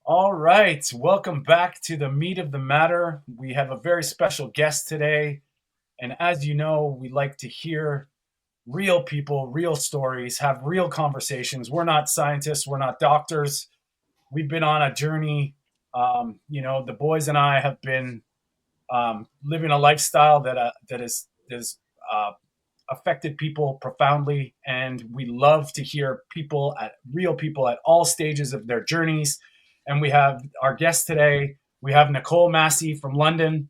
All right, welcome back to the meat of the matter. We have a very special guest today. And as you know, we like to hear real people, real stories, have real conversations. We're not scientists, we're not doctors. We've been on a journey. The boys and I have been living a lifestyle that has uh, affected people profoundly, and we love to hear real people at all stages of their journeys. And we have our guest today. We have Nicole Massie from London,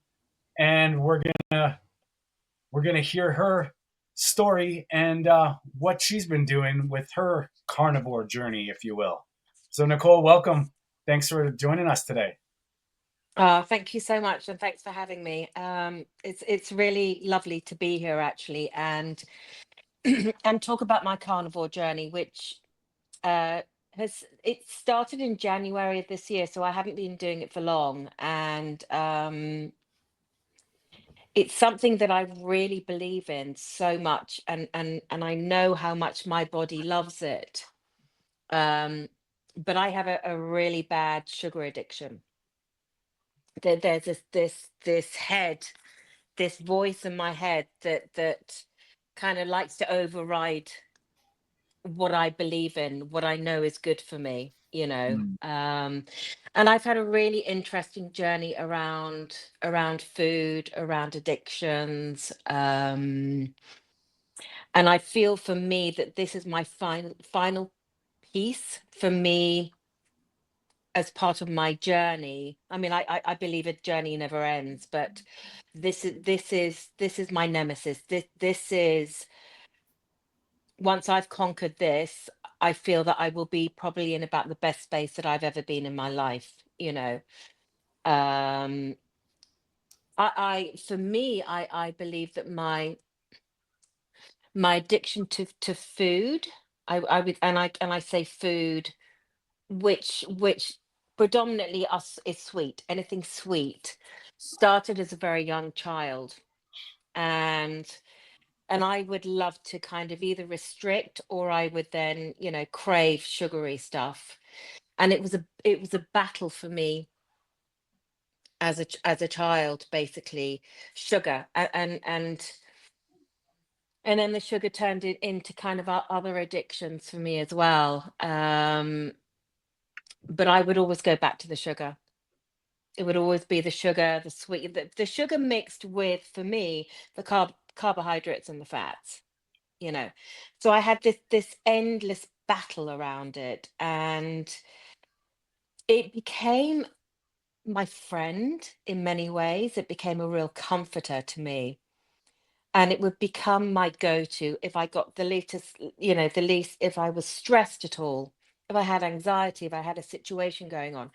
and we're gonna hear her story and what she's been doing with her carnivore journey, if you will. So, Nicole, welcome. Thanks for joining us today. Thank you so much, and thanks for having me. It's really lovely to be here, actually, and and talk about my carnivore journey, which uh, has it started in January of this year, so I haven't been doing it for long, and it's something that I really believe in so much, and I know how much my body loves it. Um, but I have a really bad sugar addiction. There's this voice in my head that kind of likes to override what I believe in, what I know is good for me, you know. Mm. And I've had a really interesting journey around food, around addictions. And I feel for me that this is my final piece for me as part of my journey. I mean, I believe a journey never ends, but this is my nemesis. This is, once I've conquered this, I feel that I will be probably in about the best space that I've ever been in my life, you know. Um I for me, I believe that my addiction to food, I would, and I say food, which predominantly us is sweet, anything sweet, started as a very young child. and and I would love to kind of either restrict, or I would then, crave sugary stuff. And it was a battle for me as a child, basically. Sugar, and then the sugar turned it into kind of other addictions for me as well. But I would always go back to the sugar. It would always be the sugar, the sweet, the sugar mixed with, for me, the carbohydrates and the fats, you know. So I had this endless battle around it, and it became my friend in many ways. It became a real comforter to me, and it would become my go-to if I got the least, if I was stressed at all, if I had anxiety, if I had a situation going on.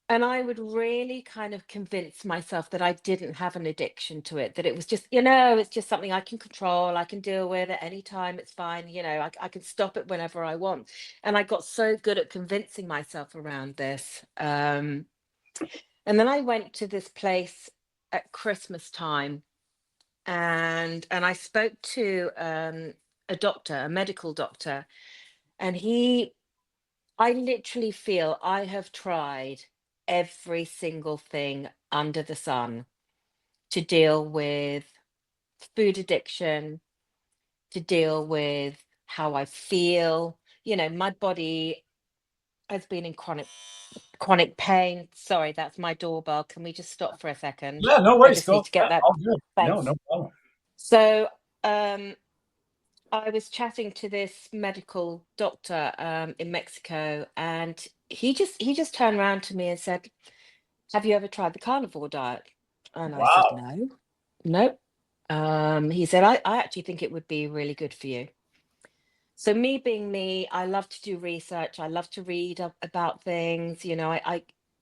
And I would really kind of convince myself that I didn't have an addiction to it, that it was just, it's just something I can control, I can deal with at any time, it's fine, I can stop it whenever I want. And I got so good at convincing myself around this. And then I went to this place at Christmas time, and I spoke to a doctor, a medical doctor, and I literally feel I have tried every single thing under the sun to deal with food addiction, to deal with how I feel. My body has been in chronic pain. Sorry, that's my doorbell. Can we just stop for a second? Yeah, no I worries. just need Go. to Yeah, get that. all good. No, Thanks. no problem. So, I was chatting to this medical doctor in Mexico, and he just turned around to me and said, "Have you ever tried the carnivore diet?" And I said, Wow. "No, nope." He said, "I actually think it would be really good for you." So, me being me, I love to do research. I love to read about things.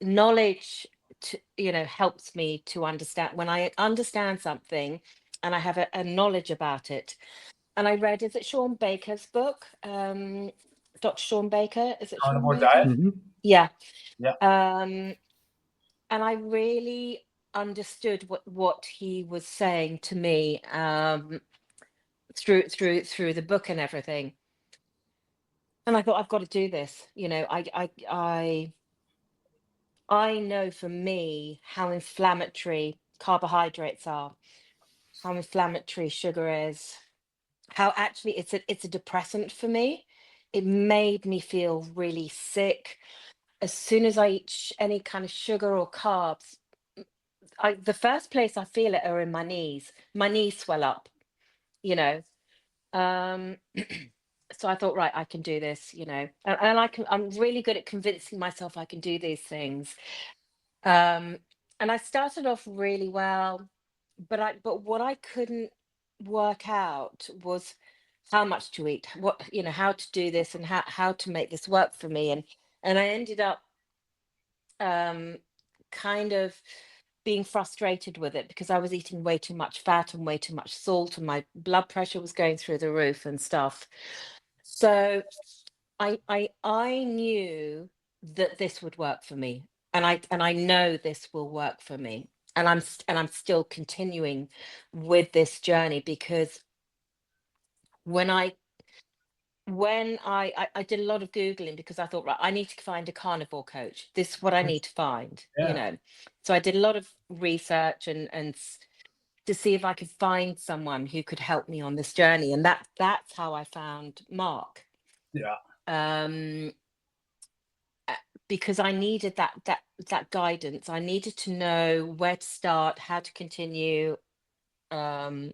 Knowledge helps me to understand. When I understand something and I have a knowledge about it, and I read, is it Sean Baker's book? Dr. Sean Baker, is it Sean Carnivore Baker? diet. Yeah. Yeah. Um, and I really understood what he was saying to me, through the book and everything. And I thought, I've got to do this. I know for me how inflammatory carbohydrates are, how inflammatory sugar is, how actually it's a depressant for me. It made me feel really sick. As soon as I eat any kind of sugar or carbs, the first place I feel it are in my knees. My knees swell up, you know. Um, so I thought, right, I can do this, and I'm really good at convincing myself I can do these things. Um, and I started off really well, but what I couldn't work out was how much to eat, how to do this and how to make this work for me. And I ended up um kind of being frustrated with it because I was eating way too much fat and way too much salt, and my blood pressure was going through the roof and stuff. So I knew that this would work for me, and I know this will work for me, and I'm still continuing with this journey because when I did a lot of googling because I thought, right, I need to find a carnivore coach. This is what I need to find, Yeah, So I did a lot of research to see if I could find someone who could help me on this journey, and that's how I found Mark. yeah, Um, because I needed that guidance. I needed to know where to start, how to continue. Um,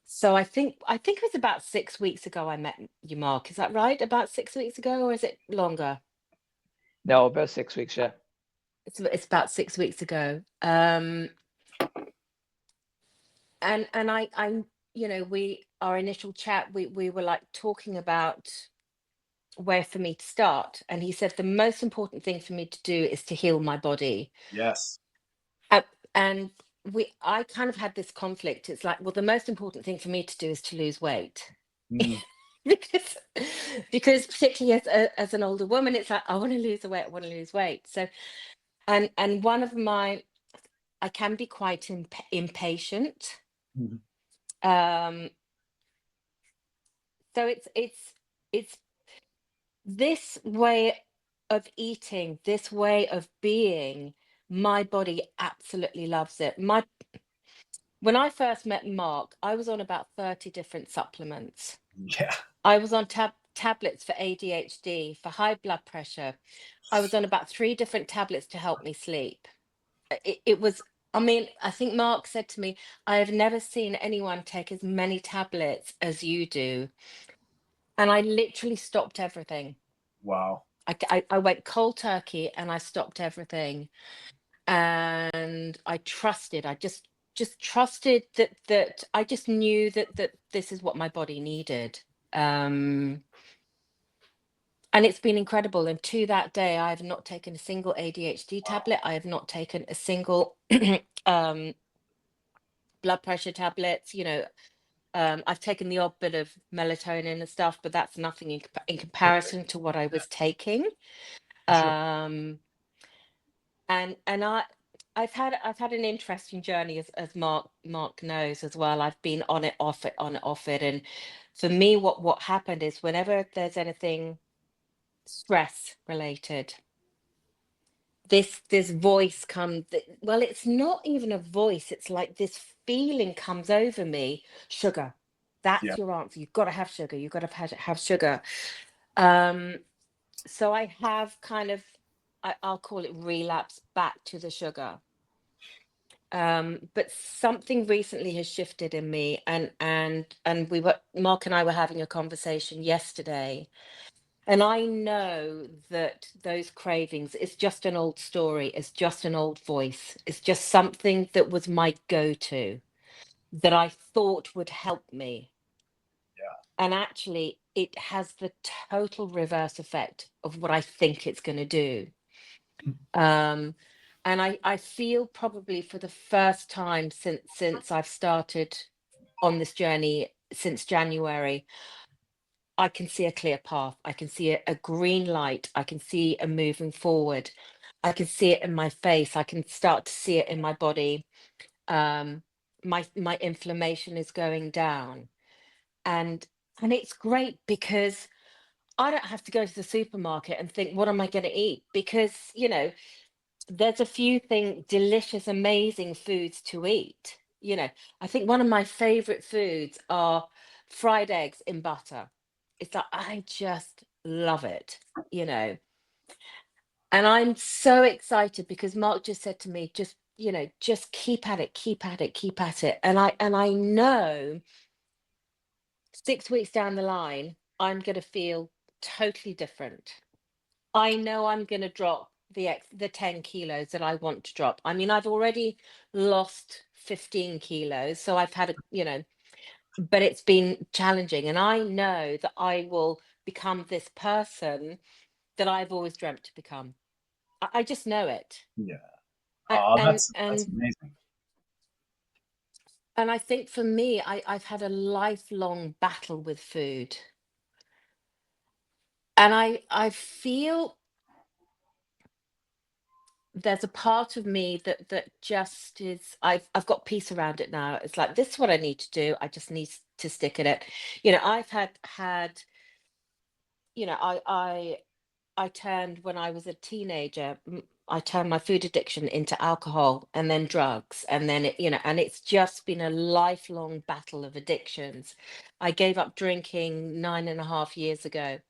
so I think it was about 6 weeks ago I met you, Mark. Is that right? About 6 weeks ago, or is it longer? No, about 6 weeks, yeah. It's about 6 weeks ago. And I we our initial chat, we were like talking about where for me to start, and he said the most important thing for me to do is to heal my body. yes, Uh, and I kind of had this conflict. It's like, well, the most important thing for me to do is to lose weight. mm, because because particularly as an older woman, it's like I want to lose the weight, I want to lose weight. So and one of my I can be quite impatient. mhm, Um, so it's this way of eating, this way of being. My body absolutely loves it. My When I first met Mark, I was on about 30 different supplements. yeah, I was on tablets for ADHD, for high blood pressure. I was on about 3 different tablets to help me sleep. It was, I mean, I think Mark said to me, I have never seen anyone take as many tablets as you do. And I literally stopped everything. wow, I went cold turkey and I stopped everything. And I trusted, I just trusted that I just knew that this is what my body needed. Um, and it's been incredible. And to that day, I have not taken a single ADHD tablet. I have not taken a single um, blood pressure tablets. I've taken the odd bit of melatonin and stuff, but that's nothing in perfect, comparison to what I yeah, was taking. for sure, Um, and I've had an interesting journey, as Mark knows as well. I've been on it, off it, on it, off it. And for me, what happened is whenever there's anything stress related, this voice comes. Well, it's not even a voice, it's like this feeling comes over me. Sugar, yeah, that's your answer. You've got to have sugar, you've got to have sugar. um so I have kind of, I'll call it relapse back to the sugar. But something recently has shifted in me, and Mark and I were having a conversation yesterday, and I know that those cravings, it's just an old story, it's just an old voice, it's just something that was my go-to, that I thought would help me. And actually it has the total reverse effect of what I think it's going to do. yeah, And I feel probably for the first time since I've started on this journey since January, I can see a clear path. I can see a green light. I can see a moving forward. I can see it in my face. I can start to see it in my body. Um, my inflammation is going down, and and it's great because I don't have to go to the supermarket and think, what am I going to eat? Because, there's a few delicious, amazing foods to eat. I think one of my favorite foods are fried eggs in butter. It's like, I just love it, you know. And I'm so excited because Mark just said to me, just keep at it, keep at it, keep at it. And I know 6 weeks down the line, I'm going to feel totally different. I know I'm going to drop the 10 kilos that I want to drop. I mean, I've already lost 15 kilos, so I've had but it's been challenging, and I know that I will become this person that I've always dreamt to become. I just know it. Yeah. A- Oh, and that's and amazing. and I think for me, I've had a lifelong battle with food, and I feel there's a part of me that just is, I've got peace around it now. It's like, this is what I need to do. I just need to stick at it. I've had I turned, when I was a teenager, I turned my food addiction into alcohol and then drugs, and then and it's just been a lifelong battle of addictions. I gave up drinking 9.5 years ago.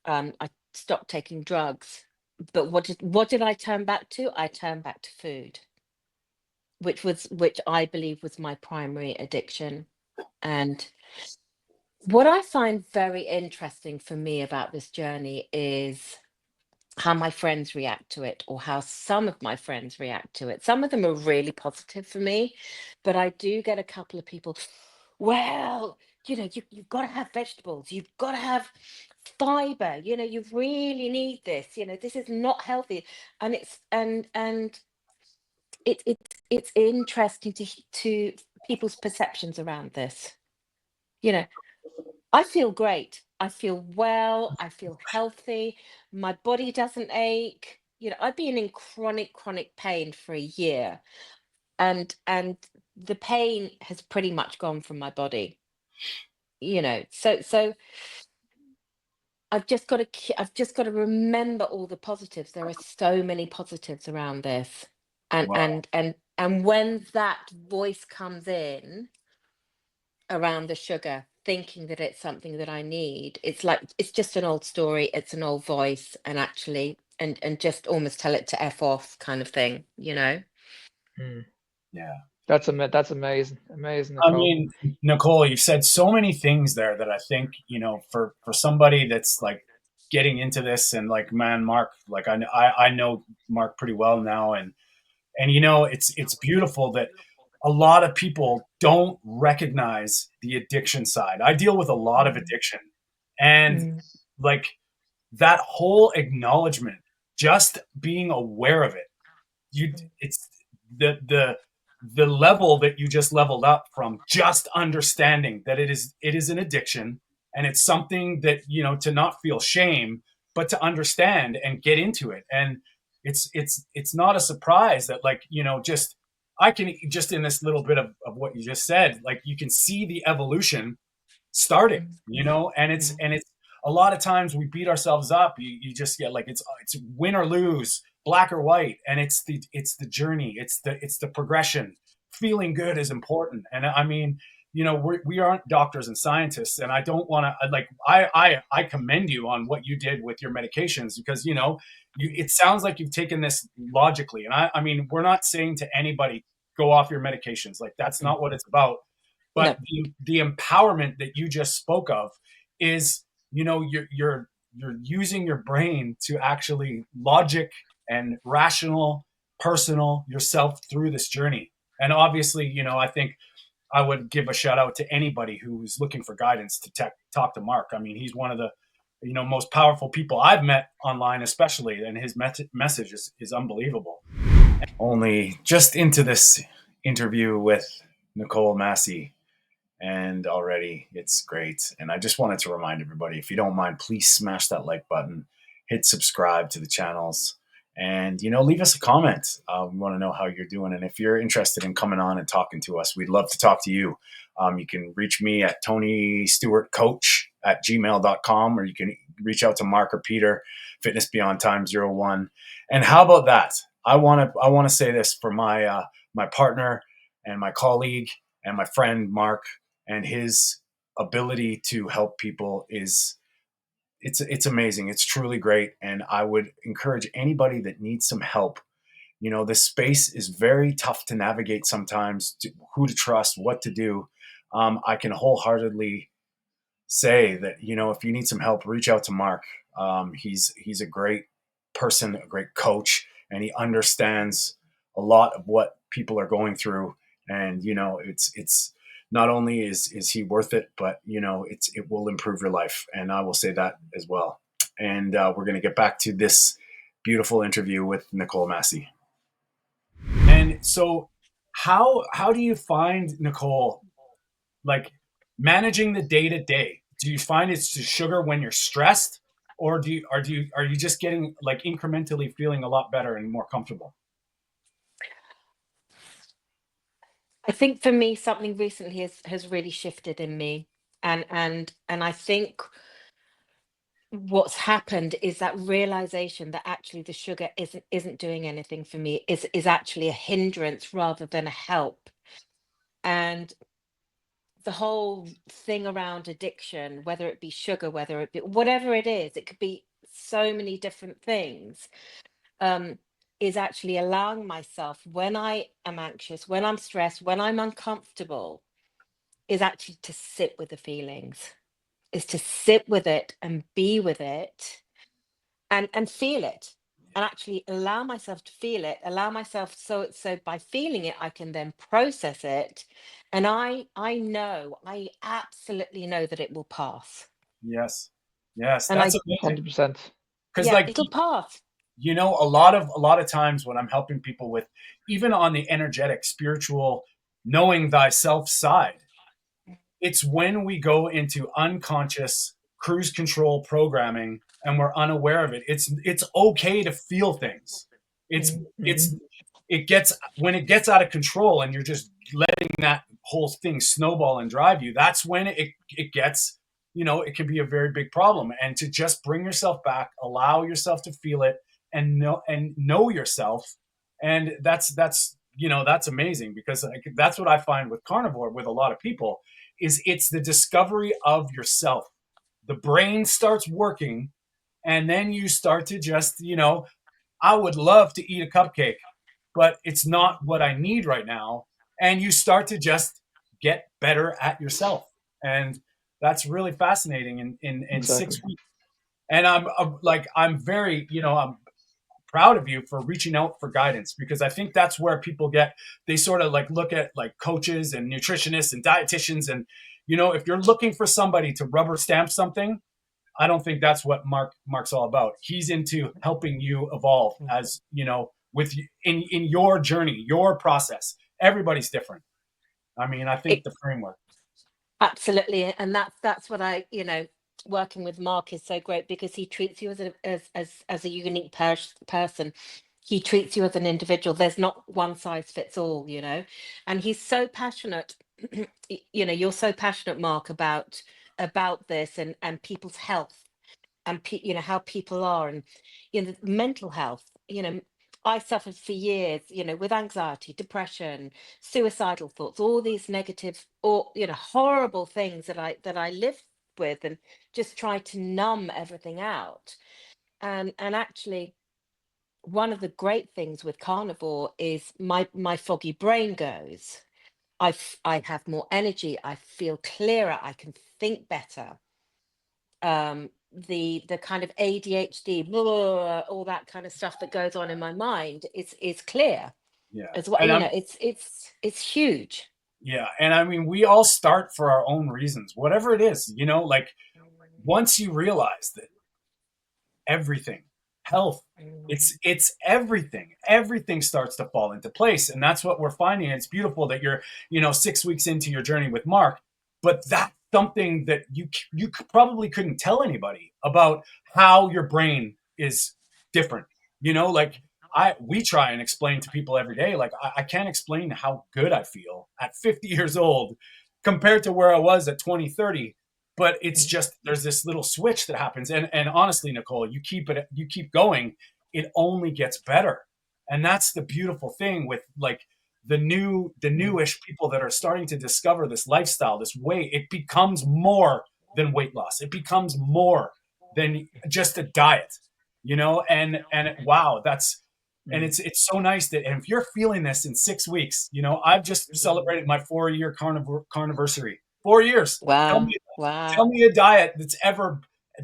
I stopped taking drugs. But what did I turn back to? I turned back to food, which I believe was my primary addiction. And what I find very interesting for me about this journey is how my friends react to it, or how some of my friends react to it. Some of them are really positive for me, but I do get a couple of people, well, you've got to have vegetables, you've got to have fiber, you really need this, this is not healthy. And it's interesting to people's perceptions around this. you know I feel great. I feel well. I feel healthy. My body doesn't ache. I've been in chronic pain for a year, and the pain has pretty much gone from my body. So I've just got to remember all the positives. There are so many positives around this, and Wow. and when that voice comes in around the sugar, thinking that it's something that I need, it's like, it's just an old story, it's an old voice, and actually, and just almost tell it to F off, kind of thing. Mm. Yeah. That's amazing, amazing, I Nicole. mean, Nicole, you've said so many things there that I think, for somebody that's like getting into this, and like, man, Mark, like I know Mark pretty well now, and it's beautiful that a lot of people don't recognize the addiction side. I deal with a lot of Mm, addiction, and mm, like that whole acknowledgement, just being aware of it, you mm, it's the level that you just leveled up from just understanding that it is an addiction, and it's something that, to not feel shame, but to understand and get into it. And it's not a surprise that, like, just I can just, in this little bit of what you just said, like, you can see the evolution starting, mm, and it's a lot of times we beat ourselves up. You just get like, it's win or lose, black or white, and it's the journey, it's the progression. Feeling good is important, and I mean, we aren't doctors and scientists, and I don't want to, like, I commend you on what you did with your medications, because it sounds like you've taken this logically, and I mean, we're not saying to anybody, go off your medications, like, that's mm. not what it's about. But No. the empowerment that you just spoke of is, you're using your brain to actually logic and rational, personal yourself through this journey. And obviously, I think I would give a shout out to anybody who's looking for guidance to talk to Mark. I mean, he's one of the most powerful people I've met online, especially, and his message is unbelievable. Only just into this interview with Nicole Massie, and already it's great. And I just wanted to remind everybody, if you don't mind, please smash that like button, hit subscribe to the channels, and leave us a comment. We want to know how you're doing, and if you're interested in coming on and talking to us, we'd love to talk to you. You can reach me at Tony Stewart Coach at gmail.com, or you can reach out to Mark or Peter, Fitness Beyond Time 01. And how about that? I want to say this for my partner and my colleague and my friend Mark, and his ability to help people is it's amazing. It's truly great, and I would encourage anybody that needs some help. This space is very tough to navigate sometimes. Who to trust, what to do. I can wholeheartedly say that if you need some help, reach out to Mark. He's a great person, a great coach, and he understands a lot of what people are going through. And it's not only is he worth it, but it will improve your life. And I will say that as well. And we're going to get back to this beautiful interview with Nicole Massie. And so, how do you find, Nicole, like managing the day to day? Do you find it's just sugar when you're stressed, or are you just getting like incrementally feeling a lot better and more comfortable? I think for me, something recently has really shifted in me, and I think what's happened is that realization that actually the sugar isn't doing anything for me, is actually a hindrance rather than a help. And the whole thing around addiction, whether it be sugar, whether it be whatever it is, it could be so many different things, um, is actually allowing myself, when I am anxious, when I'm stressed, when I'm uncomfortable, is actually to sit with the feelings, is to sit with it and be with it, and feel it, and actually allow myself to feel it, allow myself, so by feeling it I can then process it, and I absolutely know that it will pass. Yes, yes, And that's I amazing. 100%. Because Yeah, like it'll pass. a lot of times when I'm helping people with, even on the energetic, spiritual, knowing thyself side, it's when we go into unconscious cruise control programming and we're unaware of it. It's okay to feel things. It's Mm-hmm. it's it gets when it gets out of control and you're just letting that whole thing snowball and drive you. That's when it gets, it can be a very big problem. And to just bring yourself back, allow yourself to feel it, and know yourself. And that's amazing, because like, that's what I find with Carnivore with a lot of people, is it's the discovery of yourself. The brain starts working, and then you start to just, I would love to eat a cupcake, but it's not what I need right now. And you start to just get better at yourself. And that's really fascinating in Exactly. 6 weeks. And I'm very, I'm proud of you for reaching out for guidance, because I think that's where people they sort of like look at like coaches and nutritionists and dietitians. And, if you're looking for somebody to rubber stamp something, I don't think that's what Mark's all about. He's into helping you evolve, as, with in your journey, your process. Everybody's different. I mean, I think It, the framework. Absolutely, and that's what working with Mark is so great, because he treats you as a unique person. He treats you as an individual. There's not one size fits all, and he's so passionate. You're so passionate, Mark, about this, and people's health, and how people are, and mental health. I suffered for years, with anxiety, depression, suicidal thoughts, all these negative, or horrible things that I lived with, and just tried to numb everything out. And actually, one of the great things with Carnivore is my foggy brain goes. I have more energy, I feel clearer, I can think better. The kind of ADHD, blah, blah, blah, all that kind of stuff that goes on in my mind is clear Yeah. as well. And It's huge. yeah. And I mean, we all start for our own reasons, whatever it is, like once you realize that everything, health, it's everything starts to fall into place. And that's what we're finding. And it's beautiful that you're, 6 weeks into your journey with Mark, but that's something that you probably couldn't tell anybody about, how your brain is different. Like we try and explain to people every day, like I can't explain how good I feel at 50 years old compared to where I was at 20, 30. but it's just there's this little switch that happens. And honestly, Nicole, you keep going, it only gets better. And that's the beautiful thing with like the newish people that are starting to discover this lifestyle, this way. It becomes more than weight loss. It becomes more than just a diet, and wow, that's and Mm. it's so nice that, and if you're feeling this in 6 weeks, I've just celebrated my 4-year carnivore carniversary. 4 years. Tell me Wow. tell Wow. me a diet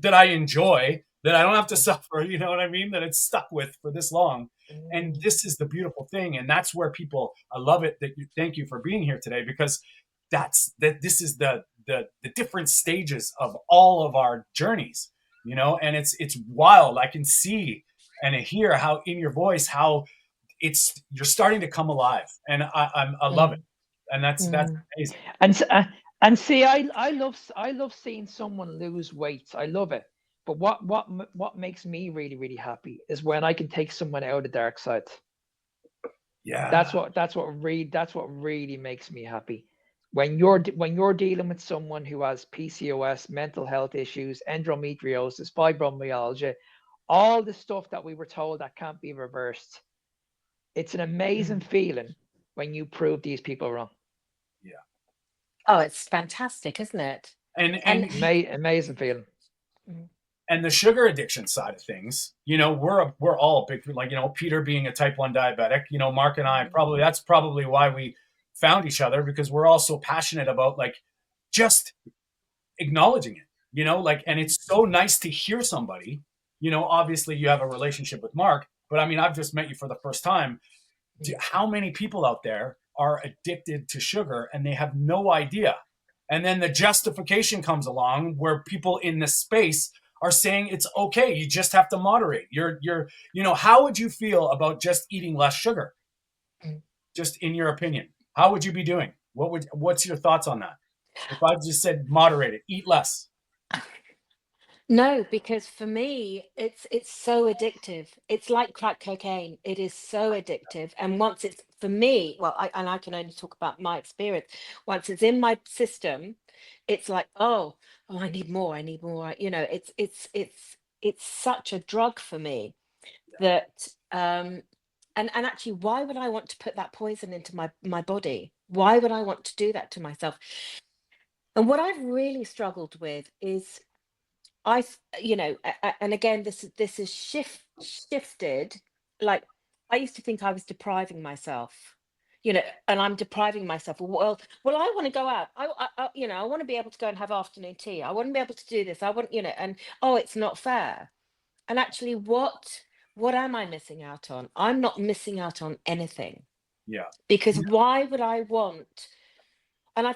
that I enjoy, that I don't have to suffer, you know what I mean? That it's stuck with for this long. And Mm, this is the beautiful thing. And that's where people, I love it that thank you for being here today, because this is the different stages of all of our journeys, and it's wild. I can see and hear how in your voice, how you're starting to come alive. And I love it. mm, And that's mm, amazing. And and see, I love seeing someone lose weight. I love it. But what makes me really really happy is when I can take someone out of the dark side. Yeah. That's what really makes me happy. When you're dealing with someone who has PCOS, mental health issues, endometriosis, fibromyalgia, all the stuff that we were told that can't be reversed. It's an amazing mm. feeling when you prove these people wrong. Yeah. Oh, it's fantastic, isn't it? And And and Amazing feeling. mm, and the sugar addiction side of things, we're all big, like, Peter being a type 1 diabetic, Mark and I, mm, that's probably why we found each other, because we're all so passionate about, like, just acknowledging it, like, and mm, it's so nice to hear somebody, obviously you have a relationship with Mark, but I mean, I've just met you for the first time. mm. How many people out there are addicted to sugar and they have no idea? And then the justification comes along where people in this space are saying it's okay. You just have to moderate. How would you feel about just eating less sugar? Mm. Just in your opinion, how would you be doing? What's your thoughts on that? If I just said moderate it, eat less. No, because for me, it's so addictive. It's like crack cocaine. It is so addictive. And once it's for me, well, I can only talk about my experience. Once it's in my system, it's like, oh, I need more. I need more. It's such a drug for me that and actually, why would I want to put that poison into my body? Why would I want to do that to myself? And what I've really struggled with is and again, this is shifted. Like, I used to think I was depriving myself, and I'm depriving myself. Well, I want to go out. I want to be able to go and have afternoon tea. I want to be able to do this. I want, and oh, it's not fair. And actually, what am I missing out on? I'm not missing out on anything, Yeah. because why would I want? And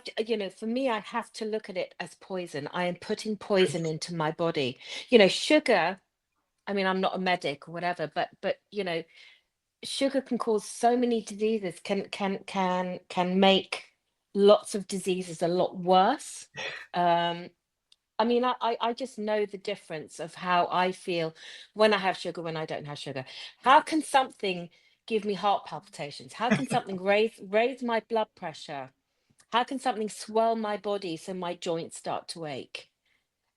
for me, I have to look at it as poison. I am putting poison into my body. Sugar. I mean, I'm not a medic or whatever, but sugar can cause so many diseases. Can make lots of diseases a lot worse. Um, I mean, I just know the difference of how I feel when I have sugar, when I don't have sugar. How can something give me heart palpitations? How can something raise my blood pressure? How can something swell my body so my joints start to ache?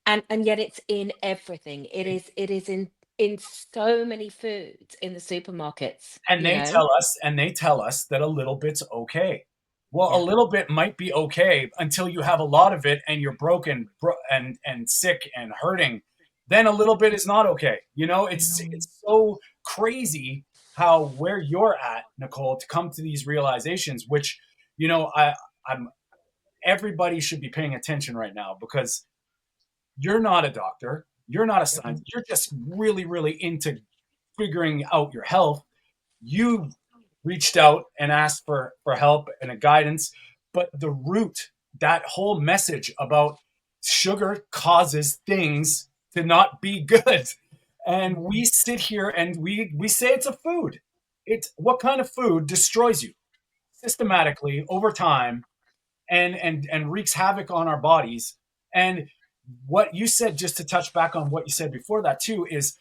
And yet it's in everything. It is in so many foods in the supermarkets, And they tell us that a little bit's okay. Well, a Yeah. little bit might be okay until you have a lot of it and you're broken, and sick and hurting. Then a little bit is not okay. Mm, It's so crazy how where you're at, Nicole, to come to these realizations, which, I'm everybody should be paying attention right now, because you're not a doctor, you're not a mm, scientist, you're just really, really into figuring out your health. You reached out and asked for help and a guidance, but the root, that whole message about sugar causes things to not be good. And mm, we sit here and we say it's a food. It's what kind of food destroys you systematically over time, and wreaks havoc on our bodies. And what you said, just to touch back on what you said before that too, is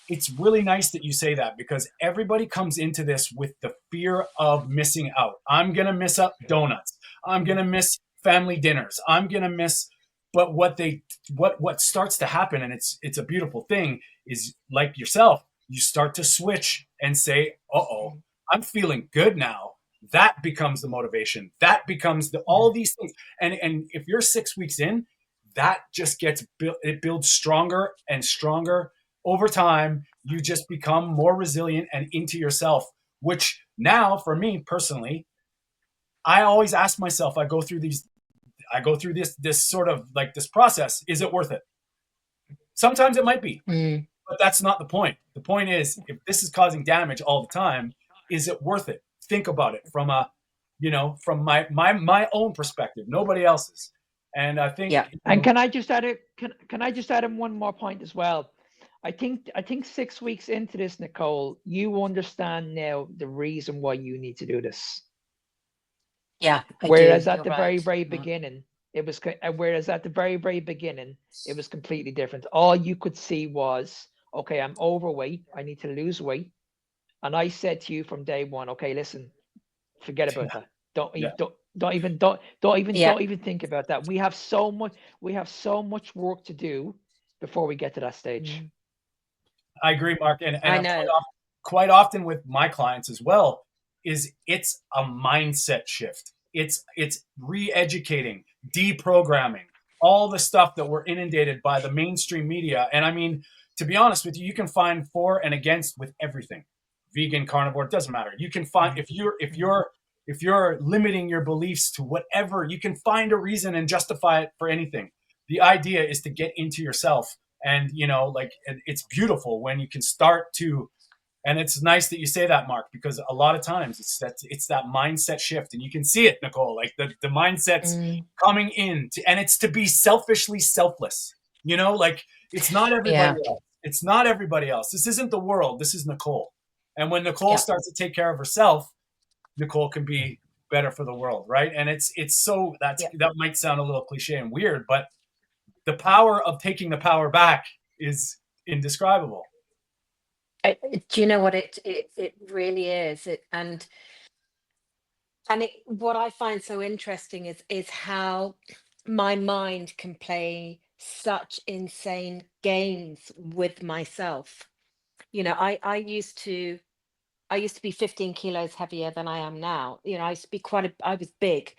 it's really nice that you say that, because everybody comes into this with the fear of missing out. I'm going to miss up donuts. I'm going mm, to miss family dinners. I'm going to miss But what starts to happen, and it's a beautiful thing, is like yourself, you start to switch and say, "Uh-oh, I'm feeling good now." That becomes the motivation. That becomes the all these things. And if you're 6 weeks in, that just gets built. It builds stronger and stronger over time. You just become more resilient and into yourself. Which now, for me personally, I always ask myself. I go through this sort of like this process. Is it worth it? Sometimes it might be, Mm. but that's not the point. The point is, if this is causing damage all the time, is it worth it? Think about it from from my own perspective, nobody else's. And I think, Yeah. And can I just add it? Can I just add in one more point as well? I think 6 weeks into this, Nicole, you understand now the reason why you need to do this. Yeah, I do. Whereas at You're the very, right. very beginning, it was whereas at the very, very beginning, it was completely different. All you could see was, okay, I'm overweight. I need to lose weight. And I said to you from day one, okay, listen, forget about that. Don't yeah, e- don't even don't even Yeah. don't even think about that. We have so much work to do before we get to that stage. Mm. I agree, Mark. And I I'm know. quite often with my clients as well, is it's a mindset shift. It's re-educating, deprogramming, all the stuff that we're inundated by the mainstream media. And I mean, to be honest with you, you can find for and against with everything. Vegan, carnivore, it doesn't matter. You can find, if you're limiting your beliefs to whatever, you can find a reason and justify it for anything. The idea is to get into yourself, and like, it's beautiful when you can start to. And it's nice that you say that, Mark, because a lot of times it's that mindset shift, and you can see it, Nicole, like the mindset's Mm. coming in and it's to be selfishly selfless, like, it's not everybody Yeah. else. It's not everybody else. This isn't the world. This is Nicole. And when Nicole Yeah. starts to take care of herself, Nicole can be better for the world, right? And it's so Yeah. that might sound a little cliche and weird, but the power of taking the power back is indescribable. Do you know what it really is? What I find so interesting is how my mind can play such insane games with myself. I used to be 15 kilos heavier than I am now. I used to be I was big.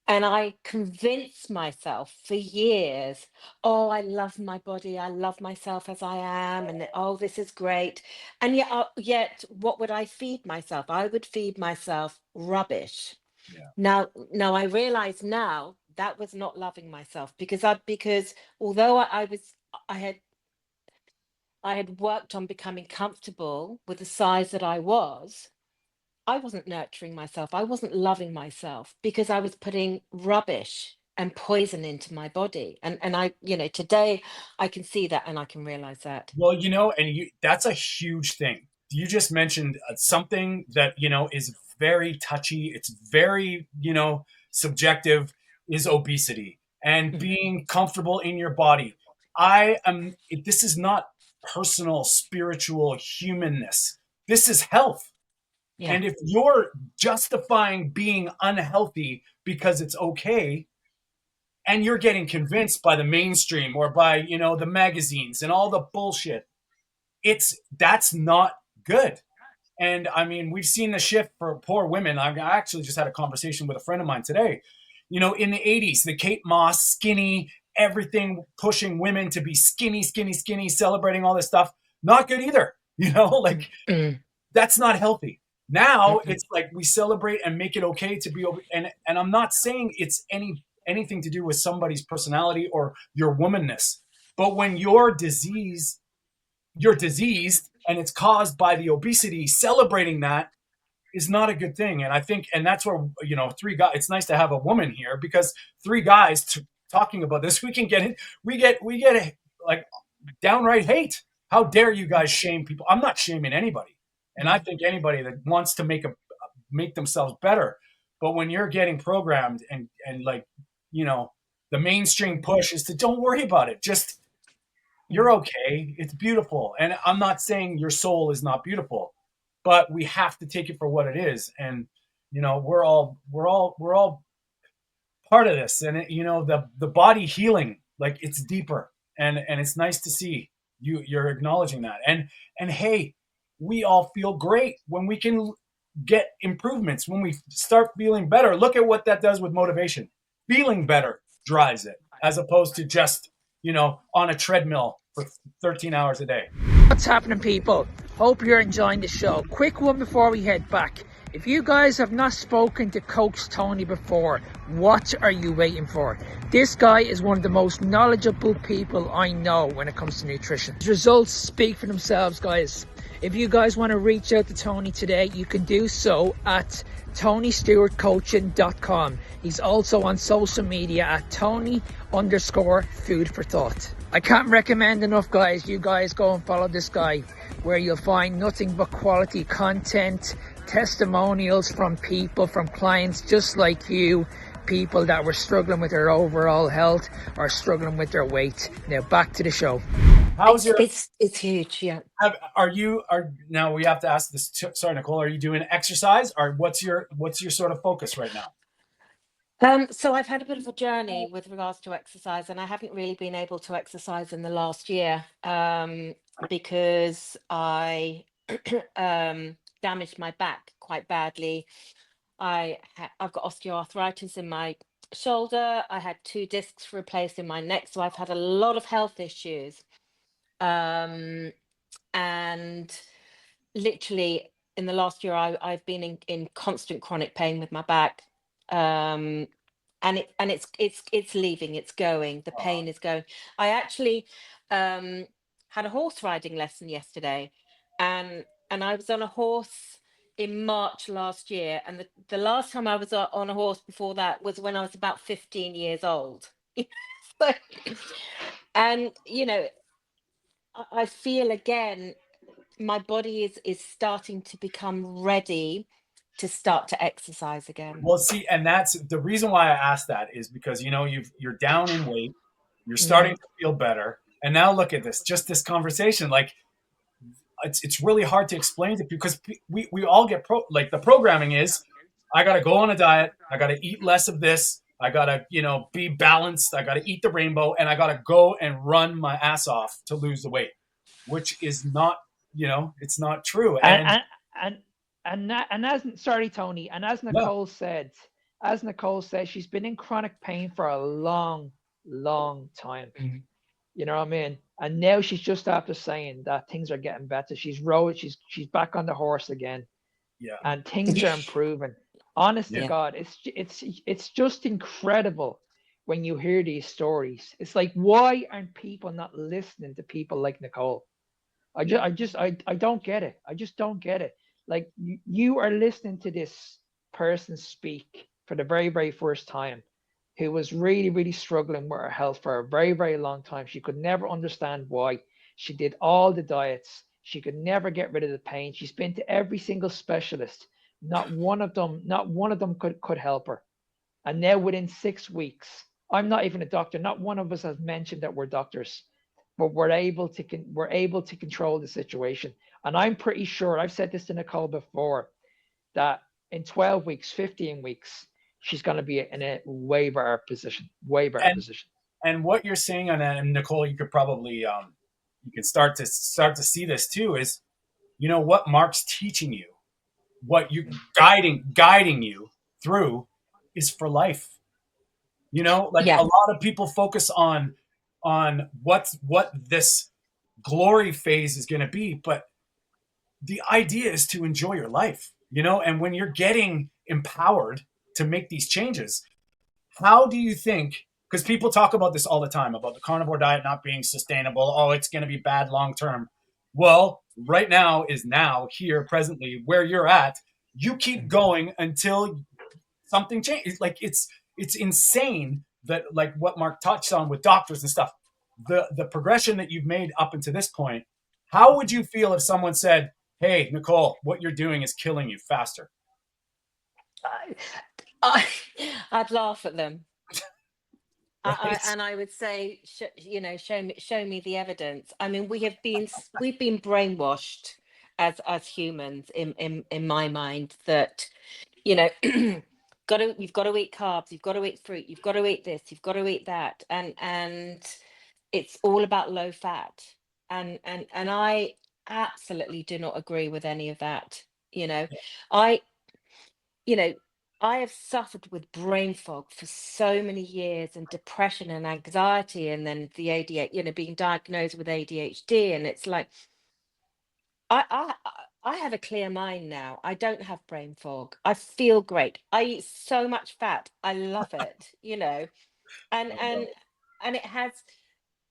And I convinced myself for years, oh, I love my body. I love myself as I am. And oh, this is great. And yet, what would I feed myself? I would feed myself rubbish. Yeah. Now I realize now that was not loving myself, because although I had worked on becoming comfortable with the size that I wasn't nurturing myself. I wasn't loving myself because I was putting rubbish and poison into my body. And today I can see that and I can realize that. Well, that's a huge thing. You just mentioned something that, is very touchy. It's very, subjective, is obesity and Mm. being comfortable in your body. This is not personal, spiritual humanness. This is health. Yeah. And if you're justifying being unhealthy because it's okay, and you're getting convinced by the mainstream or by, the magazines and all the bullshit, that's not good. And I mean, we've seen the shift for poor women. I actually just had a conversation with a friend of mine today. In the 80s, the Kate Moss, skinny, everything pushing women to be skinny, skinny, skinny, celebrating all this stuff. Not good either. Like, Mm. that's not healthy. Now Mm-mm. it's like we celebrate and make it okay to be over. And I'm not saying it's anything to do with somebody's personality or your womanness, but when you're diseased and it's caused by the obesity, celebrating that is not a good thing. And I think, and that's where, three guys, it's nice to have a woman here, because three guys talking about this, we can get it. We get like downright hate. How dare you guys shame people? I'm not shaming anybody. And I Mm. think anybody that wants to make themselves better. But when you're getting programmed and like, you know, the mainstream push is to don't worry about it. Just you're Mm. okay. It's beautiful. And I'm not saying your soul is not beautiful, but we have to take it for what it is. And we're all part of this, and the body healing, like it's deeper, and it's nice to see you're acknowledging that, and hey, we all feel great when we can get improvements, when we start feeling better. Look at what that does with motivation. Feeling better drives it, as opposed to just on a treadmill for 13 hours a day. What's happening, people? Hope you're enjoying the show. Quick one before we head back. If you guys have not spoken to Coach Tony before, what are you waiting for? This guy is one of the most knowledgeable people I know when it comes to nutrition. His results speak for themselves, guys. If you guys want to reach out to Tony today, you can do so at TonyStewartCoaching.com. He's also on social media at Tony_Food for Thought. I can't recommend enough, guys. You guys go and follow this guy, where you'll find nothing but quality content, testimonials from people, from clients just like you, people that were struggling with their overall health or struggling with their weight. Now back to the show. How's it's huge, yeah. Now we have to ask this. Sorry, Nicole, are you doing exercise, or what's your sort of focus right now? So I've had a bit of a journey with regards to exercise, and I haven't really been able to exercise in the last year because I damaged my back quite badly. I've got osteoarthritis in my shoulder. I had 2 discs replaced in my neck, so I've had a lot of health issues. And literally in the last year, I've been in constant chronic pain with my back. And it's leaving, it's going, the pain is going. I actually had a horse riding lesson yesterday, and I was on a horse in March last year, and the last time I was on a horse before that was when I was about 15 years old. So, and I feel again my body is starting to become ready to start to exercise again. Well, see, and that's the reason why I asked that, is because you're down in weight, you're starting to feel better, and now look at this, just this conversation. Like it's really hard to explain to people, because we all get like the programming is, I got to go on a diet, I got to eat less of this, I got to be balanced, I got to eat the rainbow, and I got to go and run my ass off to lose the weight, which is not it's not true. And as sorry, Tony, and as No. Nicole said, she's been in chronic pain for a long time. Mhm. You know what I mean? And now she's just after saying that things are getting better. She's back on the horse again. Yeah. And things are improving. Honest to Yeah. God, it's just incredible when you hear these stories. It's like, why aren't people not listening to people like Nicole? I don't get it. I just don't get it. Like, you are listening to this person speak for the very, very first time, who was really, really struggling with her health for a very, very long time. She could never understand why. She did all the diets. She could never get rid of the pain. She's been to every single specialist. Not one of them could help her. And now within 6 weeks, I'm not even a doctor. Not one of us has mentioned that we're doctors, but we're able to control the situation. And I'm pretty sure, I've said this to Nicole before, that in 12 weeks, 15 weeks, she's going to be in a way better position. And what you're saying on that, and Nicole, you could probably you can start to see this too, is what Mark's teaching you, what you guiding you through, is for life. Like Yeah. a lot of people focus on what this glory phase is going to be, but the idea is to enjoy your life, and when you're getting empowered to make these changes, how do you think, because people talk about this all the time, about the carnivore diet not being sustainable, oh, it's going to be bad long term. Well, right now is now, here, presently, where you're at, you keep going until something changes. Like it's insane that, like what Mark touched on with doctors and stuff, the progression that you've made up until this point. How would you feel if someone said, hey, Nicole, what you're doing is killing you faster? I'd laugh at them. Right? And I would say, show me the evidence. I mean, we've been brainwashed as humans, in my mind, that you've got to eat carbs, you've got to eat fruit, you've got to eat this, you've got to eat that, and it's all about low fat. And I absolutely do not agree with any of that. I you know, I have suffered with brain fog for so many years, and depression and anxiety, and then the ADHD, being diagnosed with ADHD. And it's like, I have a clear mind now. I don't have brain fog. I feel great. I eat so much fat. I love it, and I love and it. and it has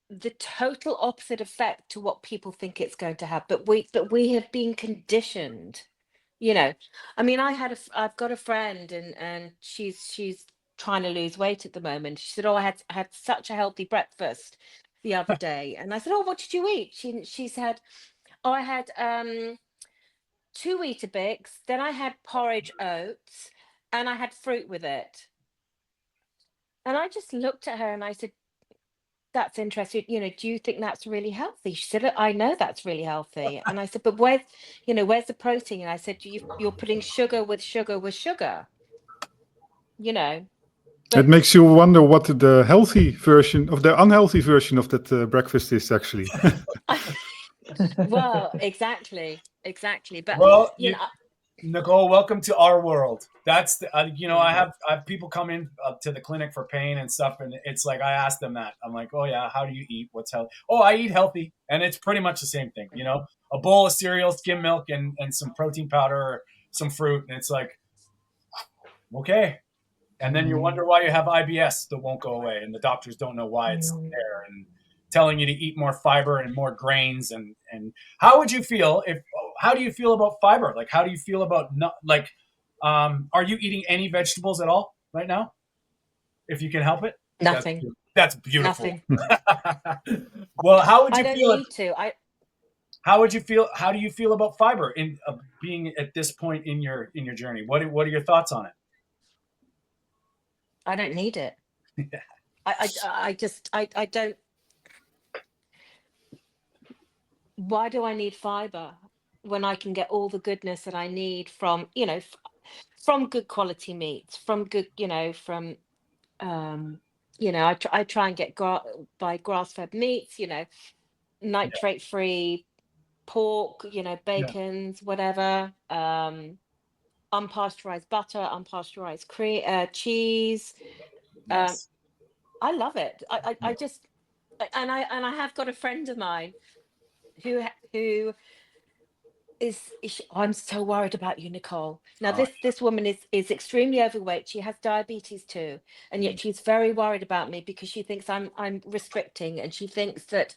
the total opposite effect to what people think it's going to have. But we have been conditioned. you know I mean, I've got a friend, and she's trying to lose weight at the moment. She said, oh, I had such a healthy breakfast the other day. And I said, oh, what did you eat? She said, oh, I had 2 Weetabix, then I had porridge oats, and I had fruit with it. And I just looked at her and I said, that's interesting. Do you think that's really healthy? She said, I know that's really healthy. And I said, but where's the protein? And I said, you're putting sugar with sugar with sugar, It but makes you wonder what the healthy version of the unhealthy version of that breakfast is actually. well, exactly. But, Well, you know, Nicole, welcome to our world. That's the, yeah, I have people come in to the clinic for pain and stuff, and it's like I ask them that. I'm like, oh yeah, how do you eat? What's healthy? Oh, I eat healthy, and it's pretty much the same thing. A bowl of cereal, skim milk, and some protein powder, or some fruit, and it's like, okay. And then you wonder why you have IBS that won't go away, and the doctors don't know why it's mm, there, and telling you to eat more fiber and more grains. And how would you feel if? How do you feel about fiber? Like, how do you feel about not like? Are you eating any vegetables at all right now? If you can help it, that's nothing, that's beautiful. nothing. Well, how would I you don't feel? need to. How would you feel? How do you feel about fiber in being at this point in your journey? What are your thoughts on it? I don't need it. I don't. Why do I need fiber when I can get all the goodness that I need from, from good quality meats, from good, from, I try and get buy grass-fed meats, Yeah, nitrate-free pork, yeah, bacons, whatever, unpasteurized butter, unpasteurized cheese. Um, yes. I love it. I Yeah. just, and I have got a friend of mine who I'm so worried about you, Nicole. Now, Oh, this woman is extremely overweight. She has diabetes too, and yeah. yet she's very worried about me because she thinks I'm restricting, and she thinks that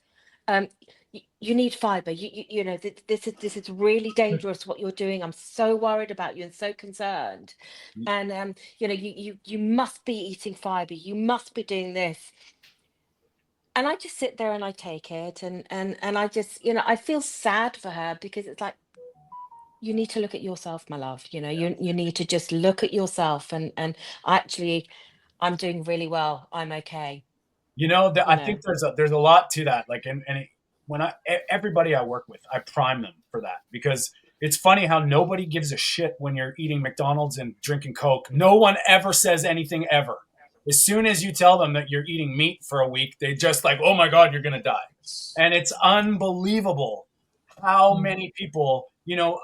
um you need fiber. This is really dangerous what you're doing. I'm so worried about you and so concerned. And you must be eating fiber. You must be doing this. And I just sit there and I take it, and I just, I feel sad for her because it's like, you need to look at yourself, my love. You need to just look at yourself, and actually, I'm doing really well. I'm okay. That You I know. think there's a lot to that. Like, when everybody I work with, I prime them for that, because it's funny how nobody gives a shit when you're eating McDonald's and drinking Coke. No one ever says anything ever. As soon as you tell them that you're eating meat for a week, they just like, oh my God, you're gonna die. And it's unbelievable how many people,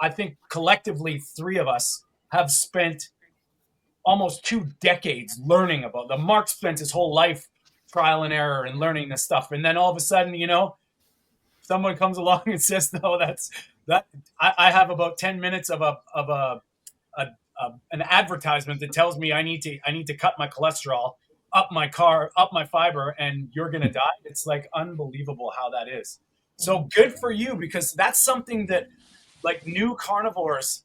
I think collectively three of us have spent almost 2 decades learning about them. Mark spent his whole life trial and error and learning this stuff, and then all of a sudden, someone comes along and says, "No, that's that." I have about 10 minutes a an advertisement that tells me I need to cut my cholesterol, up my fiber, and you're gonna die. It's like unbelievable how that is. So good for you, because that's something that, like, new carnivores,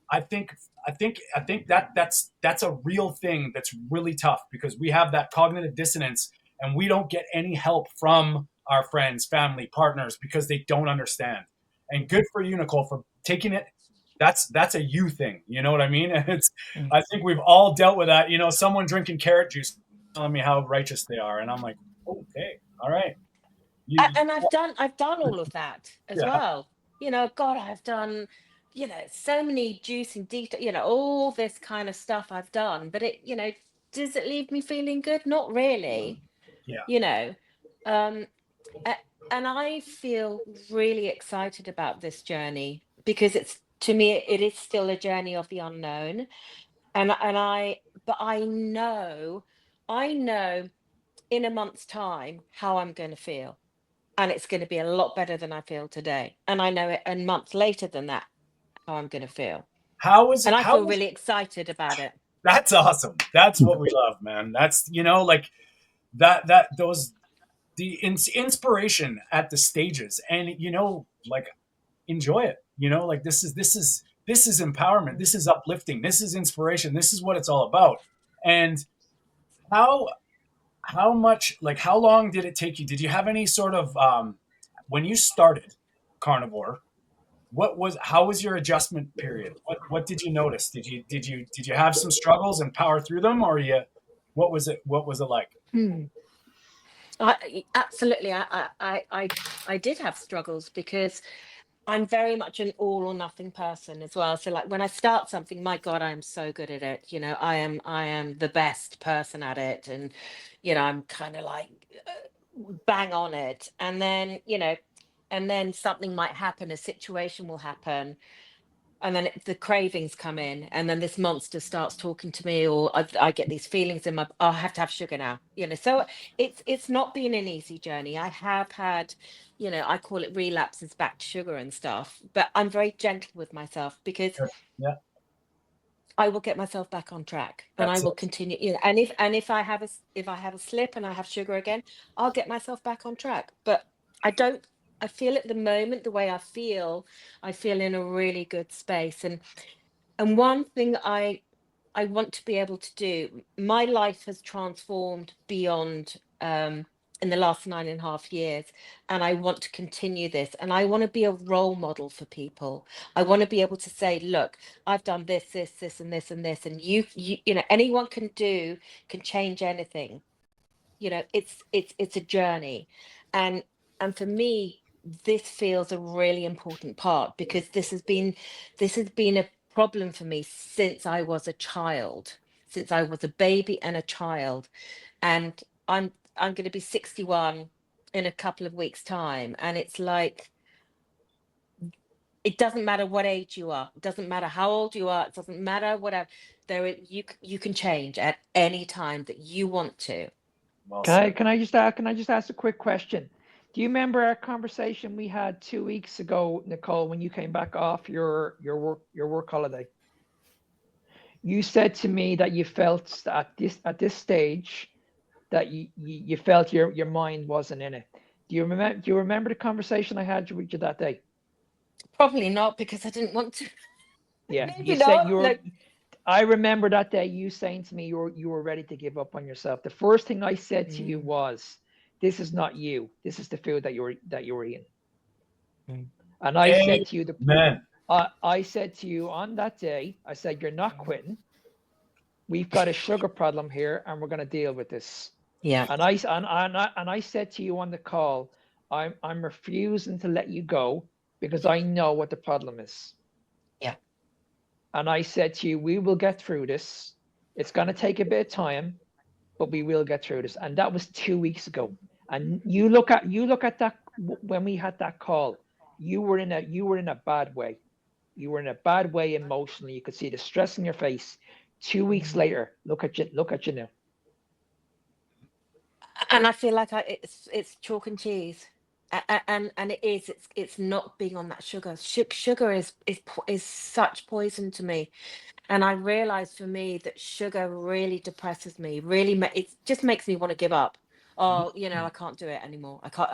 I think I think that's a real thing that's really tough, because we have that cognitive dissonance, and we don't get any help from our friends, family, partners, because they don't understand. And good for you, Nicole, for taking it. That's a you thing. You know what I mean? And I think we've all dealt with that. Someone drinking carrot juice telling me how righteous they are, and I'm like, okay, all right, And I've done all of that as yeah, well. God, I've done, you know, so many juicy detail, you know, all this kind of stuff I've done, but it, you know, does it leave me feeling good? Not really, Yeah. you know. Um, and I feel really excited about this journey because it's, to me, it is still a journey of the unknown. But I know in a month's time how I'm going to feel. And it's going to be a lot better than I feel today. And I know it a month later than that, how I'm going to feel. How is And it? I feel really excited about it. That's awesome. That's what we love, man. That's, you know, like those, inspiration at the stages, and, you know, like, enjoy it, you know, like, this is empowerment, this is uplifting, this is inspiration, this is what it's all about. And how how much, like, how long did it take you? Did you have any sort of, when you started Carnivore, how was your adjustment period? What did you notice? Did you have some struggles and power through them, or what was it like? Hmm. Absolutely. I did have struggles because I'm very much an all or nothing person as well. So like when I start something, my God, I am so good at it. You know, I am the best person at it. And, you know, I'm kind of like bang on it. And then, you know, and then something might happen, a situation will happen, and then the cravings come in, and then this monster starts talking to me, or I get these feelings in my, "Oh, I have to have sugar now," you know. So it's not been an easy journey. I have had, you know, I call it relapses back to sugar and stuff, but I'm very gentle with myself because Yeah, I will get myself back on track, and I that's will it. continue, you know. And if I have if I have a slip and I have sugar again, I'll get myself back on track. But I don't. I feel at the moment the way I feel in a really good space. And one thing I want to be able to do, my life has transformed beyond in the last 9.5 years, and I want to continue this, and I want to be a role model for people. I want to be able to say, look, I've done this and this and this, and you know, anyone can change anything. You know, it's a journey. And and for me, this feels a really important part because this has been a problem for me since I was a child, since I was a baby and a child. And I'm going to be 61 in a couple of weeks time, and it's like, it doesn't matter what age you are, it doesn't matter how old you are, it doesn't matter whatever. You can change at any time that you want to. Well Can I said. can I just ask a quick question? Do you remember our conversation we had 2 weeks ago, Nicole, when you came back off your work holiday? You said to me that you felt at this stage that you felt your mind wasn't in it. Do you remember the conversation I had with you that day? Probably not, because I didn't want to. Yeah, Maybe you said not. Like, I remember that day you saying to me you were ready to give up on yourself. The first thing I said to you mm, was, "This is not you. This is the food that you were eating." mm, And I said to you Amen. I said to you on that day, I said, "You're not quitting. We've got a sugar problem here, and we're going to deal with this." yeah, And I said to you on the call, I'm refusing to let you go because I know what the problem is. yeah. And I said to you, we will get through this. It's going to take a bit of time, but we will get through this. And that was 2 weeks ago. And you look at that when we had that call, you were in a bad way. You were in a bad way emotionally. You could see the stress in your face. 2 weeks Mm. later, look at you now. And I feel like it's chalk and cheese. And it is, it's not being on that sugar. Sugar is such poison to me. And I realized for me that sugar really depresses me, really it just makes me want to give up. Oh, you know, I can't do it anymore. I can't,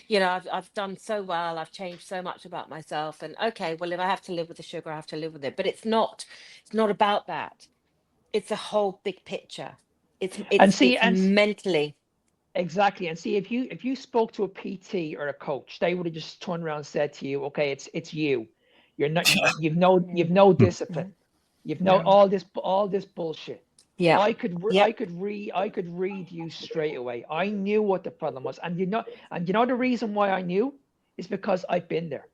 you know, I've done so well. I've changed so much about myself. And okay, well, if I have to live with the sugar, I have to live with it. But it's not about that. It's a whole big picture. It's And it's see, it's and mentally. exactly. And see, if you spoke to a PT or a coach, they would have just turned around and said to you, "Okay, it's you. You're not. You've Mm, no discipline. mm, You've no mm. all this bullshit." Yeah. Yep. I could read you straight away. I knew what the problem was, and the reason why I knew is because I've been there.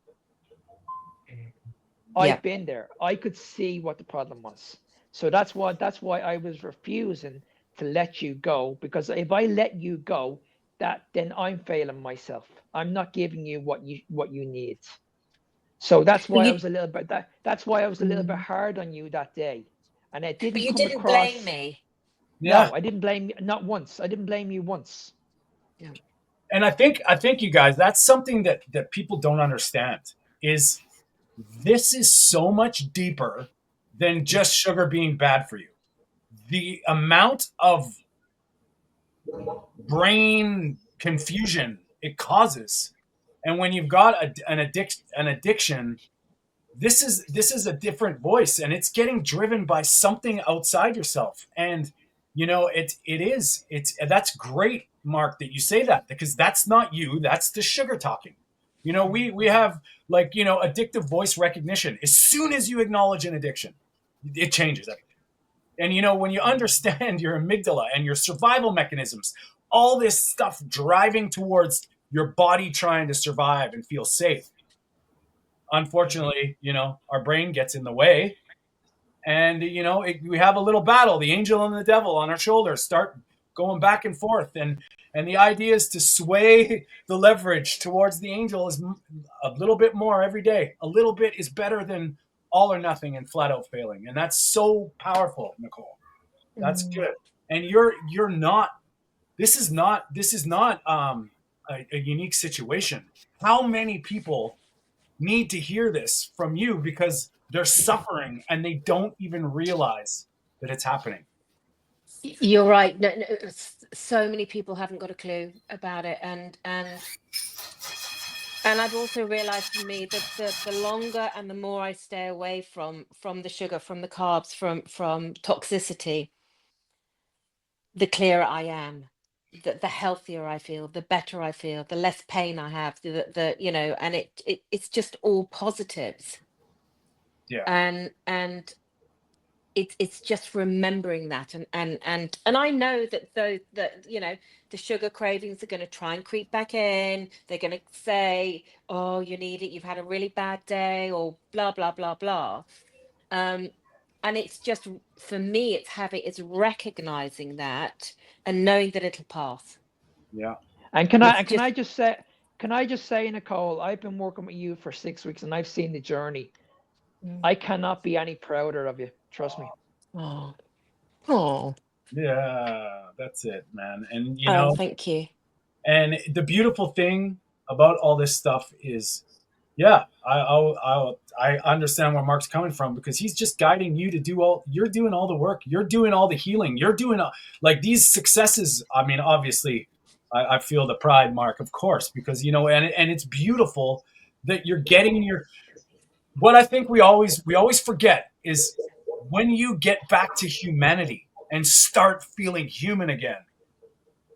I've been there. I could see what the problem was. So that's why I was refusing to let you go, because if I let you go, then I'm failing myself. I'm not giving you what you need. So that's But why I you, was a little bit that's why I was a little bit mm, hard on you that day. And it but didn't you come didn't blame across. me. Yeah. No, I didn't blame you, not once. I didn't blame you once. Yeah. And I think you guys, that's something that people don't understand is this is so much deeper than just sugar being bad for you. The amount of brain confusion it causes, and when you've got an addiction, this is a different voice, and it's getting driven by something outside yourself. And it's that's great, Mark, that you say that, because that's not you, that's the sugar talking. We have, like, addictive voice recognition. As soon as you acknowledge an addiction, it changes everything. And when you understand your amygdala and your survival mechanisms, all this stuff driving towards your body trying to survive and feel safe, unfortunately, our brain gets in the way. And, we have a little battle. The angel and the devil on our shoulders start going back and forth. And the idea is to sway the leverage towards the angel is a little bit more every day. A little bit is better than all or nothing and flat out failing. And that's so powerful, Nicole. That's Mm. good. And you're not, this is not a unique situation. How many people need to hear this from you, because they're suffering and they don't even realize that it's happening? You're right. No, no, so many people haven't got a clue about it, and I've also realized, for me, that the longer and the more I stay away from the sugar, from the carbs, from toxicity, the clearer I am, the healthier I feel, the better I feel, the less pain I have, and it's just all positives. Yeah. And it's just remembering that, and I know that, though, that the sugar cravings are going to try and creep back in. They're going to say, oh, you need it, you've had a really bad day, or blah blah blah blah. And it's just, for me, it's recognizing that and knowing that it'll pass. Yeah. And It's can I just, just say, Nicole, I've been working with you for 6 weeks and I've seen the journey. mm, I cannot be any prouder of you. Trust me. oh, oh, Yeah, that's it, man. And oh, thank you. and the beautiful thing about all this stuff is, yeah, I understand where Mark's coming from, because he's just guiding you to do all. You're doing all the work. You're doing all the healing. You're doing like these successes. I mean, obviously, I feel the pride, Mark, of course, because and it's beautiful that you're getting your. What I think we always forget is, when you get back to humanity and start feeling human again,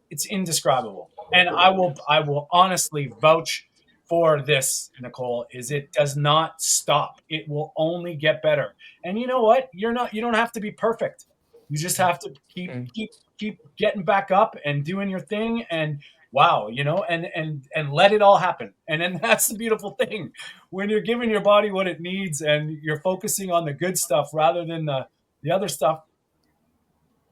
it's indescribable. And I will honestly vouch for this, Nicole, is it does not stop. It will only get better. And you know what? You don't have to be perfect. You just have to keep Mm. keep keep getting back up and doing your thing, and wow, and let it all happen. And then that's the beautiful thing. When you're giving your body what it needs and you're focusing on the good stuff rather than the other stuff,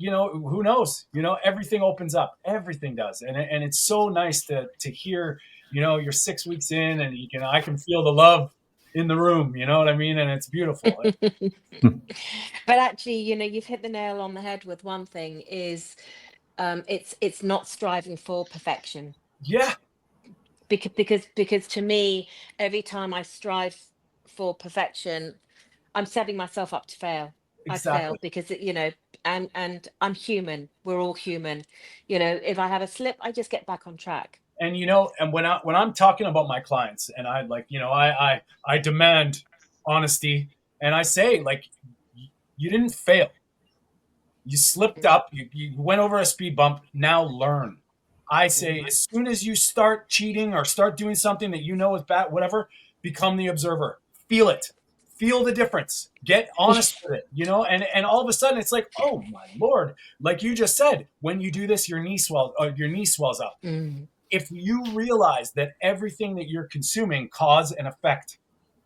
who knows? Everything opens up. Everything does. And it's so nice to hear, you're 6 weeks in, and I can feel the love in the room, you know what I mean? And it's beautiful. But actually, you've hit the nail on the head with one thing, is it's not striving for perfection. Yeah, Because to me, every time I strive for perfection, I'm setting myself up to fail. I fail exactly. because and I'm human. We're all human. If I have a slip, I just get back on track. And and when I'm talking about my clients, and I, like, I demand honesty, and I say, like, you didn't fail. You slipped up, you went over a speed bump, now learn. I say, as soon as you start cheating or start doing something that is bad, whatever, become the observer. Feel it. Feel the difference. Get honest with it, and all of a sudden it's like, oh my Lord. Like you just said, when you do this, your knee swells up. Mm. If you realize that everything that you're consuming cause and effect,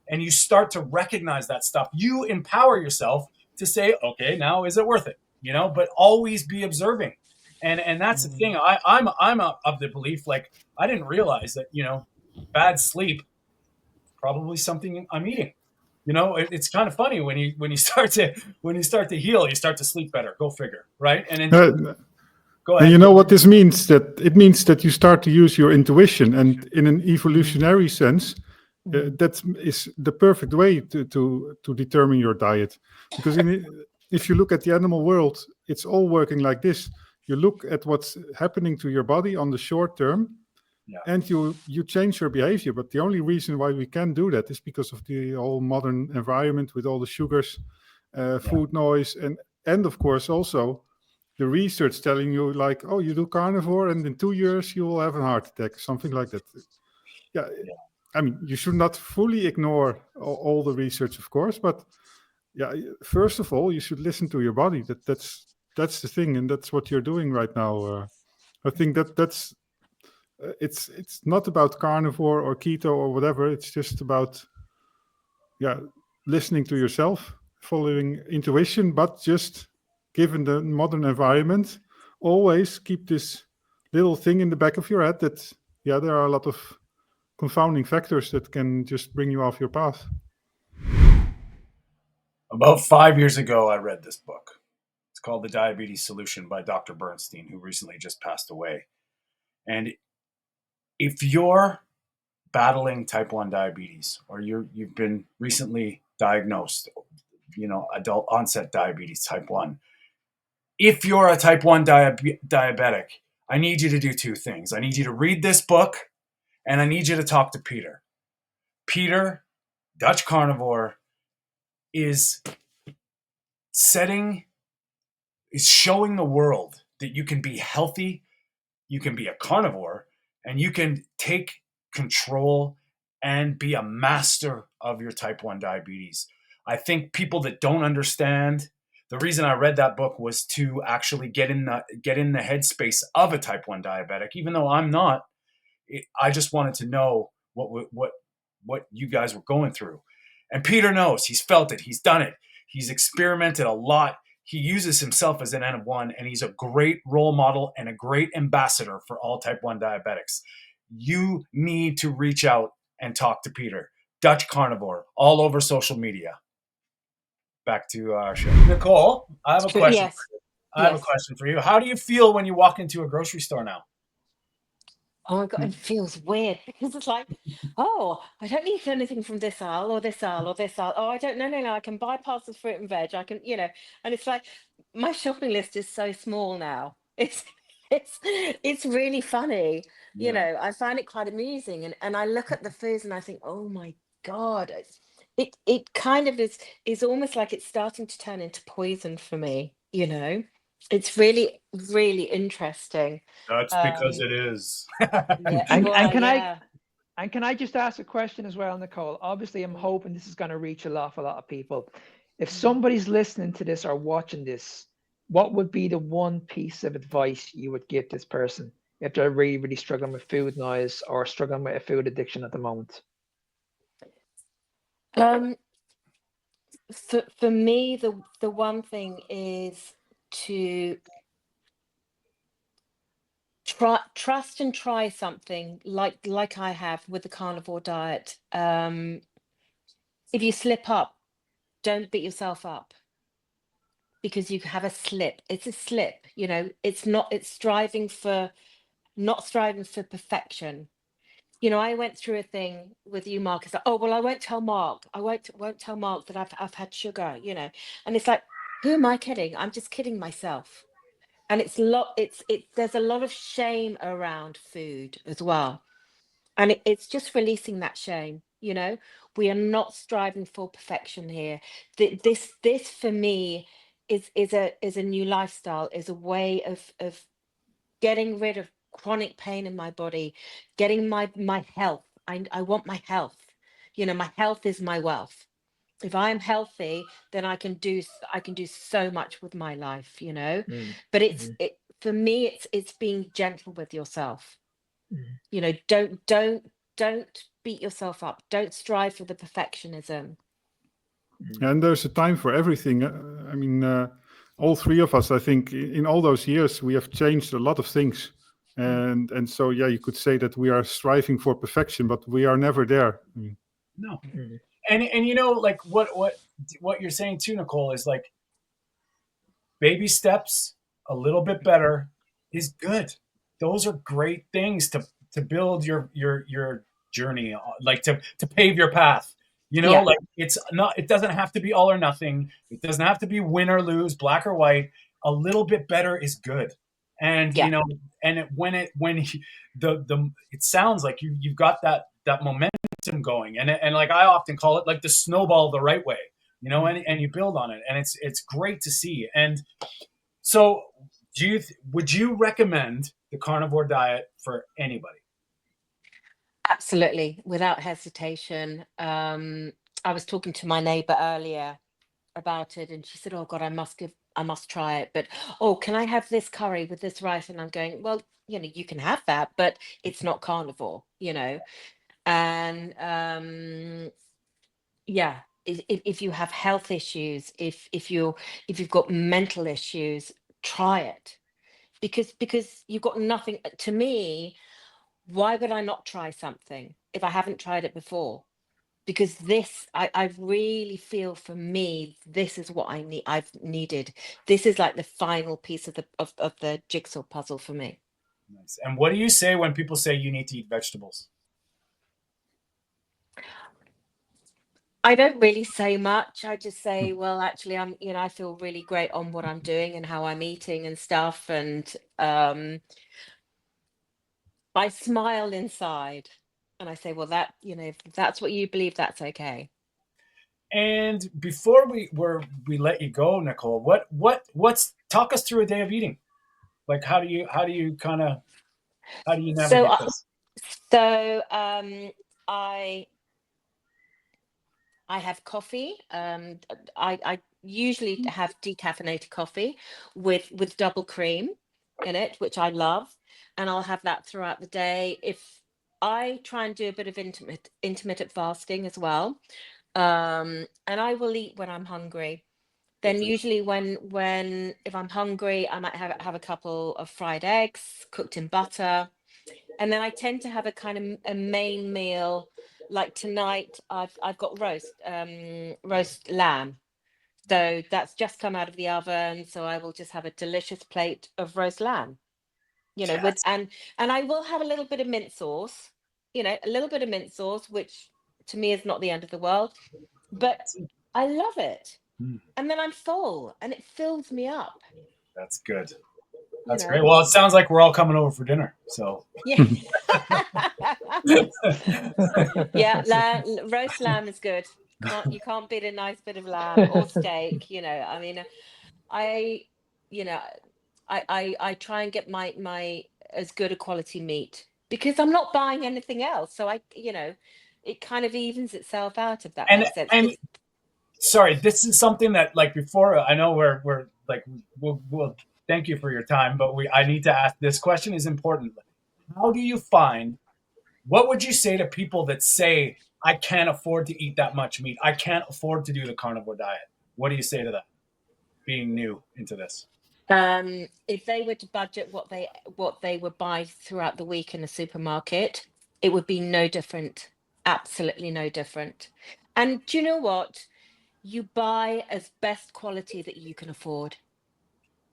and you start to recognize that stuff, you empower yourself to say, okay, now is it worth it? But always be observing. And that's the thing. I'm of the belief, like, I didn't realize that, bad sleep is probably something I'm eating. It's kind of funny when you start to heal, you start to sleep better. Go figure, right? And then go And ahead. you know what this means? That it means that you start to use your intuition, and in an evolutionary sense, that is the perfect way to determine your diet. Because if you look at the animal world, it's all working like this. You look at what's happening to your body on the short term, Yeah. and you change your behavior. But the only reason why we can do that is because of the whole modern environment with all the sugars, food noise, and of course also the research telling you, like, oh, you do carnivore and in 2 years you will have a heart attack, something like that. Yeah. I mean, you should not fully ignore all the research, of course, but yeah, first of all, you should listen to your body. That's the thing, and that's what you're doing right now. I think that's it's not about carnivore or keto or whatever. It's just about listening to yourself, following intuition, but just given the modern environment, always keep this little thing in the back of your head that there are a lot of confounding factors that can just bring you off your path. About 5 years ago, I read this book. It's called The Diabetes Solution by Dr. Bernstein, who recently just passed away. And if you're battling type 1 diabetes, or you've been recently diagnosed, adult onset diabetes type 1, if you're a type 1 diabetic, I need you to do two things. I need you to read this book, and I need you to talk to Peter. Peter, Dutch Carnivore, is showing the world that you can be healthy, you can be a carnivore, and you can take control and be a master of your type 1 diabetes. I think people that don't understand, the reason I read that book was to actually get in the headspace of a type 1 diabetic. Even though I'm not, I just wanted to know what you guys were going through. And Peter knows. He's felt it. He's done it. He's experimented a lot. He uses himself as an N of 1, and he's a great role model and a great ambassador for all type 1 diabetics. You need to reach out and talk to Peter. Dutch Carnivore, all over social media. Back to our show. Nicole, I have a question. Yes. I have a question for you. How do you feel when you walk into a grocery store now? Oh my God, it feels weird because it's like, oh, I don't need anything from this aisle or this aisle or this aisle. Oh, I don't, no, I can bypass the fruit and veg. I can, and it's like my shopping list is so small now. It's really funny. I find it quite amusing. And I look at the foods and I think, oh my God, it kind of is almost like it's starting to turn into poison for me, It's really, really interesting. That's because it is. Yeah, And well, can yeah. can I just ask a question as well, Nicole? Obviously, I'm hoping this is going to reach a lot of people. If somebody's listening to this or watching this, what would be the one piece of advice you would give this person if they're really, really struggling with food noise or struggling with a food addiction at the moment? For me, the one thing is to trust and try something like I have with the carnivore diet. If you slip up, don't beat yourself up because you have a slip. It's a slip, it's not, not striving for perfection. I went through a thing with you, Mark. It's like, oh well, I won't tell Mark. I won't tell Mark that I've had sugar, And it's like, who am I kidding? I'm just kidding myself. And there's a lot of shame around food as well. And it's just releasing that shame, We are not striving for perfection here. This for me is a new lifestyle, is a way of getting rid of chronic pain in my body, getting my health. I want my health. My health is my wealth. If I'm healthy, then I can do so much with my life, But it for me, it's being gentle with yourself. Don't beat yourself up. Don't strive for the perfectionism. And there's a time for everything. I mean, all three of us, I think, in all those years, we have changed a lot of things. And so, yeah, you could say that we are striving for perfection, but we are never there. I mean, No. And you know, like what you're saying too, Nicole, is like baby steps, a little bit better is good. Those are great things to build your journey, like to pave your path. You know, Yeah. like it doesn't have to be all or nothing. It doesn't have to be win or lose, black or white. A little bit better is good. And Yeah. you know, and it sounds like you've got that momentum going, and like I often call it like the snowball the right way, you know, and you build on it, and it's great to see. And so, would you recommend the carnivore diet for anybody? Absolutely, without hesitation. I was talking to my neighbor earlier about it, and she said, "Oh God, I must try it." But can I have this curry with this rice? And I'm going, well, you know, you can have that, but it's not carnivore, you know. And yeah, if you have health issues, if you've got mental issues, try it, because you've got nothing. To me, why would I not try something if I haven't tried it before? Because I really feel, for me, this is what I've needed. This is like the final piece of the jigsaw puzzle for me. Nice. And what do you say when people say you need to eat vegetables? I don't really say much. I just say, well, actually, I feel really great on what I'm doing and how I'm eating and stuff. And I smile inside and I say, well, if that's what you believe, that's okay. And before we let you go, Nicole, what's talk us through a day of eating? Like how do you navigate this? So I have coffee. I usually have decaffeinated coffee with double cream in it, which I love, and I'll have that throughout the day. If I try and do a bit of intermittent fasting as well, and I will eat when I'm hungry. Then usually when if I'm hungry, I might have a couple of fried eggs cooked in butter, and then I tend to have a kind of a main meal. Like tonight, I've got roast lamb, so that's just come out of the oven. So I will just have a delicious plate of roast lamb, you know, with Yes. and I will have a little bit of mint sauce, a little bit of mint sauce, which to me is not the end of the world, but I love it. And then I'm full, and it fills me up. That's good. You That's great. know, Well, it sounds like we're all coming over for dinner. So yeah. Yeah, roast lamb is good. You can't beat a nice bit of lamb or steak. I mean, I, you know, I try and get my as good a quality meat because I'm not buying anything else. So it kind of evens itself out, if that and makes sense. and sorry, this is something that like before I know we're like we'll thank you for your time, but I need to ask this question is important. How do you find what would you say to people that say I can't afford to eat that much meat? I can't afford to do the carnivore diet. What do you say to that? Being new into this. If they were to budget what they would buy throughout the week in a supermarket, it would be no different. Absolutely no different. And do you know what? You buy as best quality that you can afford.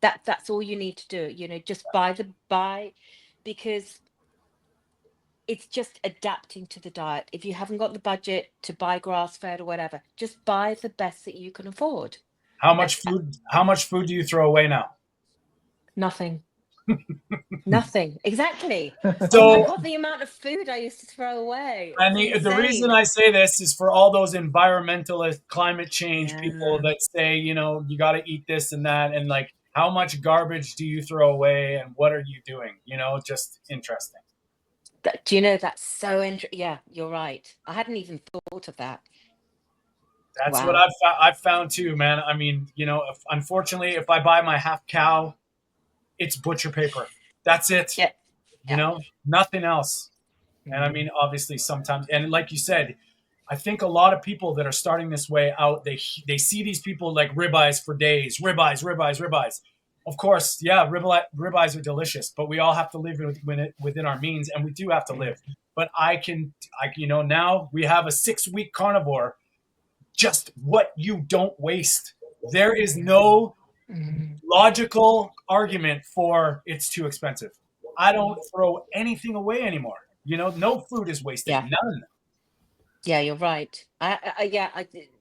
That's all you need to do. Just buy because it's just adapting to the diet. If you haven't got the budget to buy grass fed or whatever, just buy the best that you can afford. How much food do you throw away now? Nothing. Nothing. Exactly. Oh my So God, the amount of food I used to throw away. and It's the reason insane. I say this is for all those environmentalist climate change people Yeah. that say, you got to eat this and that. And like, how much garbage do you throw away and what are you doing? Just interesting. Do you know that's so interesting? Yeah, you're right. I hadn't even thought of that. That's what Wow. I've found too, man. I mean, unfortunately, if I buy my half cow, it's butcher paper. That's it. Yeah. Yeah. Nothing else. And I mean, obviously sometimes, and like you said, I think a lot of people that are starting this way out, they see these people like ribeyes for days, ribeyes. Of course, yeah, ribeyes are delicious, but we all have to live within our means, and we do have to live. But now we have a 6-week carnivore. Just what you don't waste. There is no logical argument for it's too expensive. I don't throw anything away anymore. No food is wasted. Yeah. None. Yeah, you're right.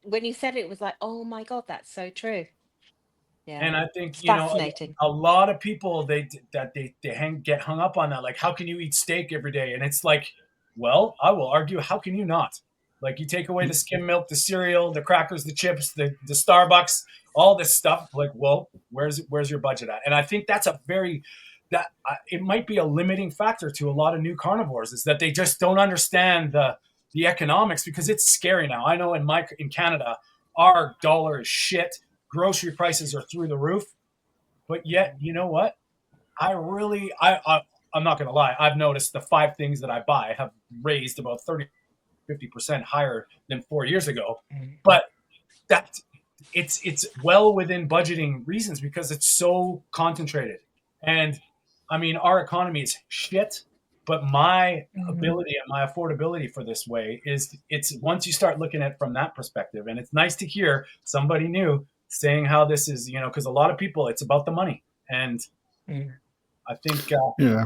When you said it, it was like, oh my God, that's so true. Yeah. And I think, It's fascinating. a lot of people, they get hung up on that. Like, how can you eat steak every day? And it's like, well, I will argue, how can you not? Like, you take away the skim milk, the cereal, the crackers, the chips, the Starbucks, all this stuff. Like, well, where's your budget at? And I think that's it might be a limiting factor to a lot of new carnivores, is that they just don't understand the economics, because it's scary now. I know in Canada, our dollar is shit. Grocery prices are through the roof, but yet, you know what? I'm not going to lie. I've noticed the 5 things that I buy have raised about 30-50% higher than 4 years ago. But it's well within budgeting reasons, because it's so concentrated. And I mean, our economy is shit, but my ability and my affordability for this way it's once you start looking at it from that perspective. And it's nice to hear somebody new saying how this is, because a lot of people, it's about the money. And I think yeah.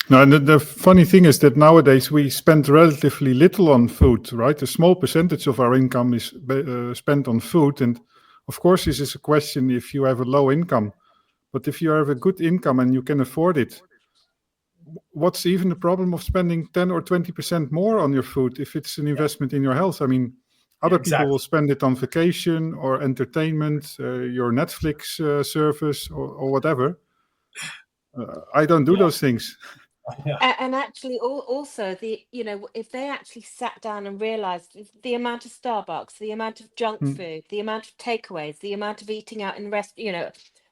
No, and the funny thing is that nowadays we spend relatively little on food, right? A small percentage of our income is spent on food. And of course, this is a question if you have a low income. But if you have a good income and you can afford it, what's even the problem of spending 10 or 20% more on your food if it's an investment in your health? I mean, other people will spend it on vacation or entertainment, your Netflix service or whatever. I don't do those things. And actually, also if they actually sat down and realized the amount of Starbucks, the amount of junk food, the amount of takeaways, the amount of eating out in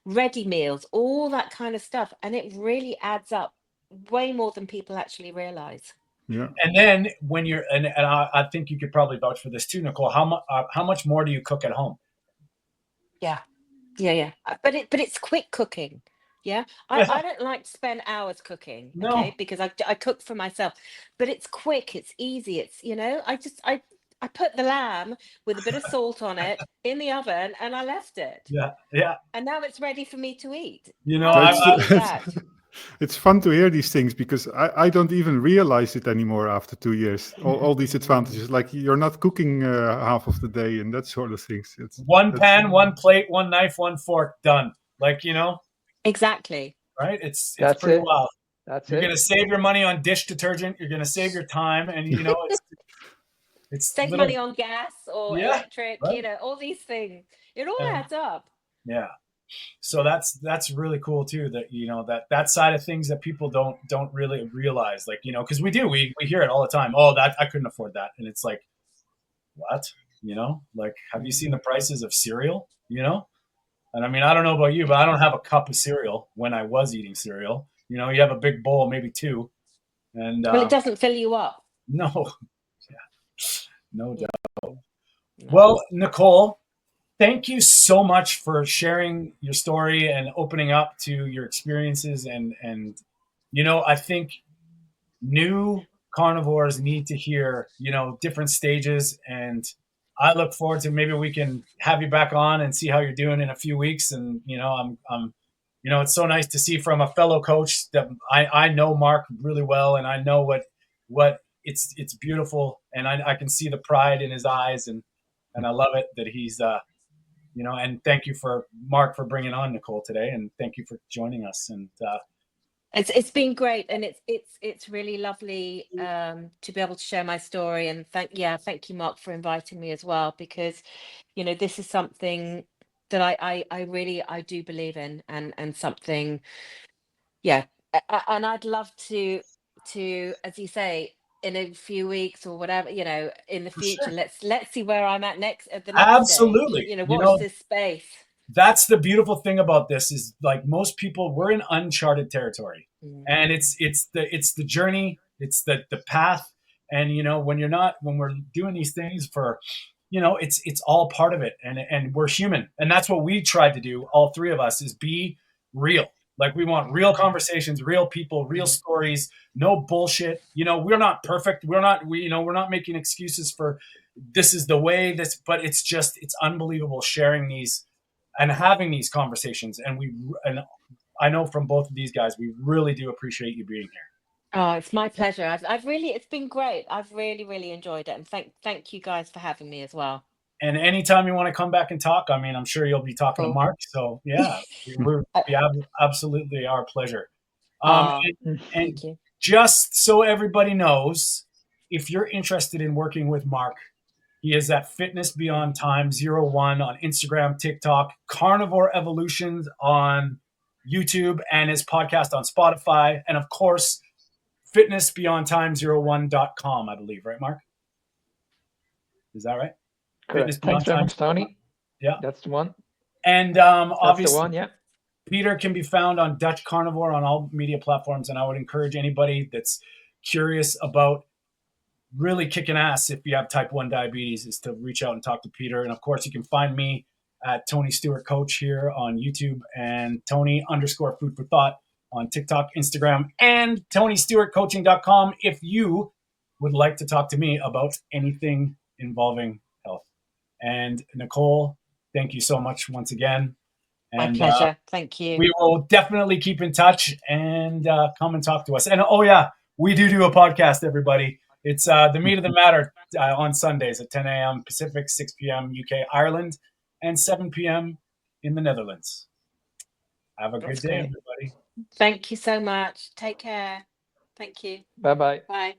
ready meals, all that kind of stuff, and it really adds up way more than people actually realize. Yeah. And then when you're, and I think you could probably vouch for this too, Nicole. How much more do you cook at home? Yeah. But it's quick cooking. Yeah, I don't like to spend hours cooking. No. Okay, because I cook for myself, but it's quick, it's easy. It's I put the lamb with a bit of salt on it in the oven, and I left it. Yeah. And now it's ready for me to eat. It's fun to hear these things, because I don't even realize it anymore after 2 years. All these advantages, like you're not cooking half of the day and that sort of things. One pan, one plate, one knife, one fork, done. Like, Exactly. Right? It's pretty wild. You're going to save your money on dish detergent. You're going to save your time, and it's save money on gas or electric. Right? All these things. It all adds up. Yeah. So that's really cool too, that that side of things that people don't really realize, like, because we hear it all the time. Oh, that I couldn't afford that. And it's like, what? Like, have you seen the prices of cereal? And I mean, I don't know about you, but I don't have a cup of cereal when I was eating cereal. You have a big bowl, maybe 2. And well, it doesn't fill you up. No. Yeah. No doubt. No. Well, Nicole, thank you so much for sharing your story and opening up to your experiences. And I think new carnivores need to hear, different stages. And I look forward to, maybe we can have you back on and see how you're doing in a few weeks. And, I'm it's so nice to see from a fellow coach that I know Mark really well, and I know what it's beautiful. And I can see the pride in his eyes, and I love it that he's, and thank you for Mark for bringing on Nicole today, and thank you for joining us. And it's been great, and it's really lovely to be able to share my story. And thank you, Mark, for inviting me as well, because this is something that I really do believe in, and something, and I'd love to as you say, in a few weeks or whatever, in the future, sure. let's see where I'm at next at the next Absolutely stage. Watch this space. That's the beautiful thing about this, is like, most people, we're in uncharted territory, and it's the journey, It's the path. And when we're doing these things for, it's all part of it, and we're human, and that's what we tried to do. All three of us is be real. Like, we want real conversations, real people, real stories, no bullshit. We're not perfect. We're not making excuses for this is the way but it's unbelievable sharing these and having these conversations. And I know from both of these guys, we really do appreciate you being here. Oh, it's my pleasure. I've really, it's been great. I've really, really enjoyed it. And thank you guys for having me as well. And anytime you want to come back and talk, I mean, I'm sure you'll be talking to Mark. So yeah, absolutely our pleasure. And Thank you. just so everybody knows, if you're interested in working with Mark, he is at Fitness Beyond Time 01 on Instagram, TikTok, Carnivore Evolutions on YouTube, and his podcast on Spotify. And of course, fitnessbeyondtime01.com, I believe, right, Mark? Is that right? Correct. Thanks very much, Tony. Yeah, that's the one. And that's obviously, the one. Yeah. Peter can be found on Dutch Carnivore on all media platforms, and I would encourage anybody that's curious about really kicking ass if you have type 1 diabetes is to reach out and talk to Peter. And of course, you can find me at Tony Stewart Coach here on YouTube, and Tony_Food for Thought on TikTok, Instagram, and TonyStewartCoaching.com if you would like to talk to me about anything involving health. And Nicole, thank you so much once again. And, my pleasure. Thank you. We will definitely keep in touch and come and talk to us. And oh yeah, we do a podcast, everybody. It's the Meat of the Matter on Sundays at 10 a.m. Pacific, 6 p.m. UK, Ireland, and 7 p.m. in the Netherlands. Have a good day, everybody. Thank you so much. Take care. Thank you. Bye-bye. Bye.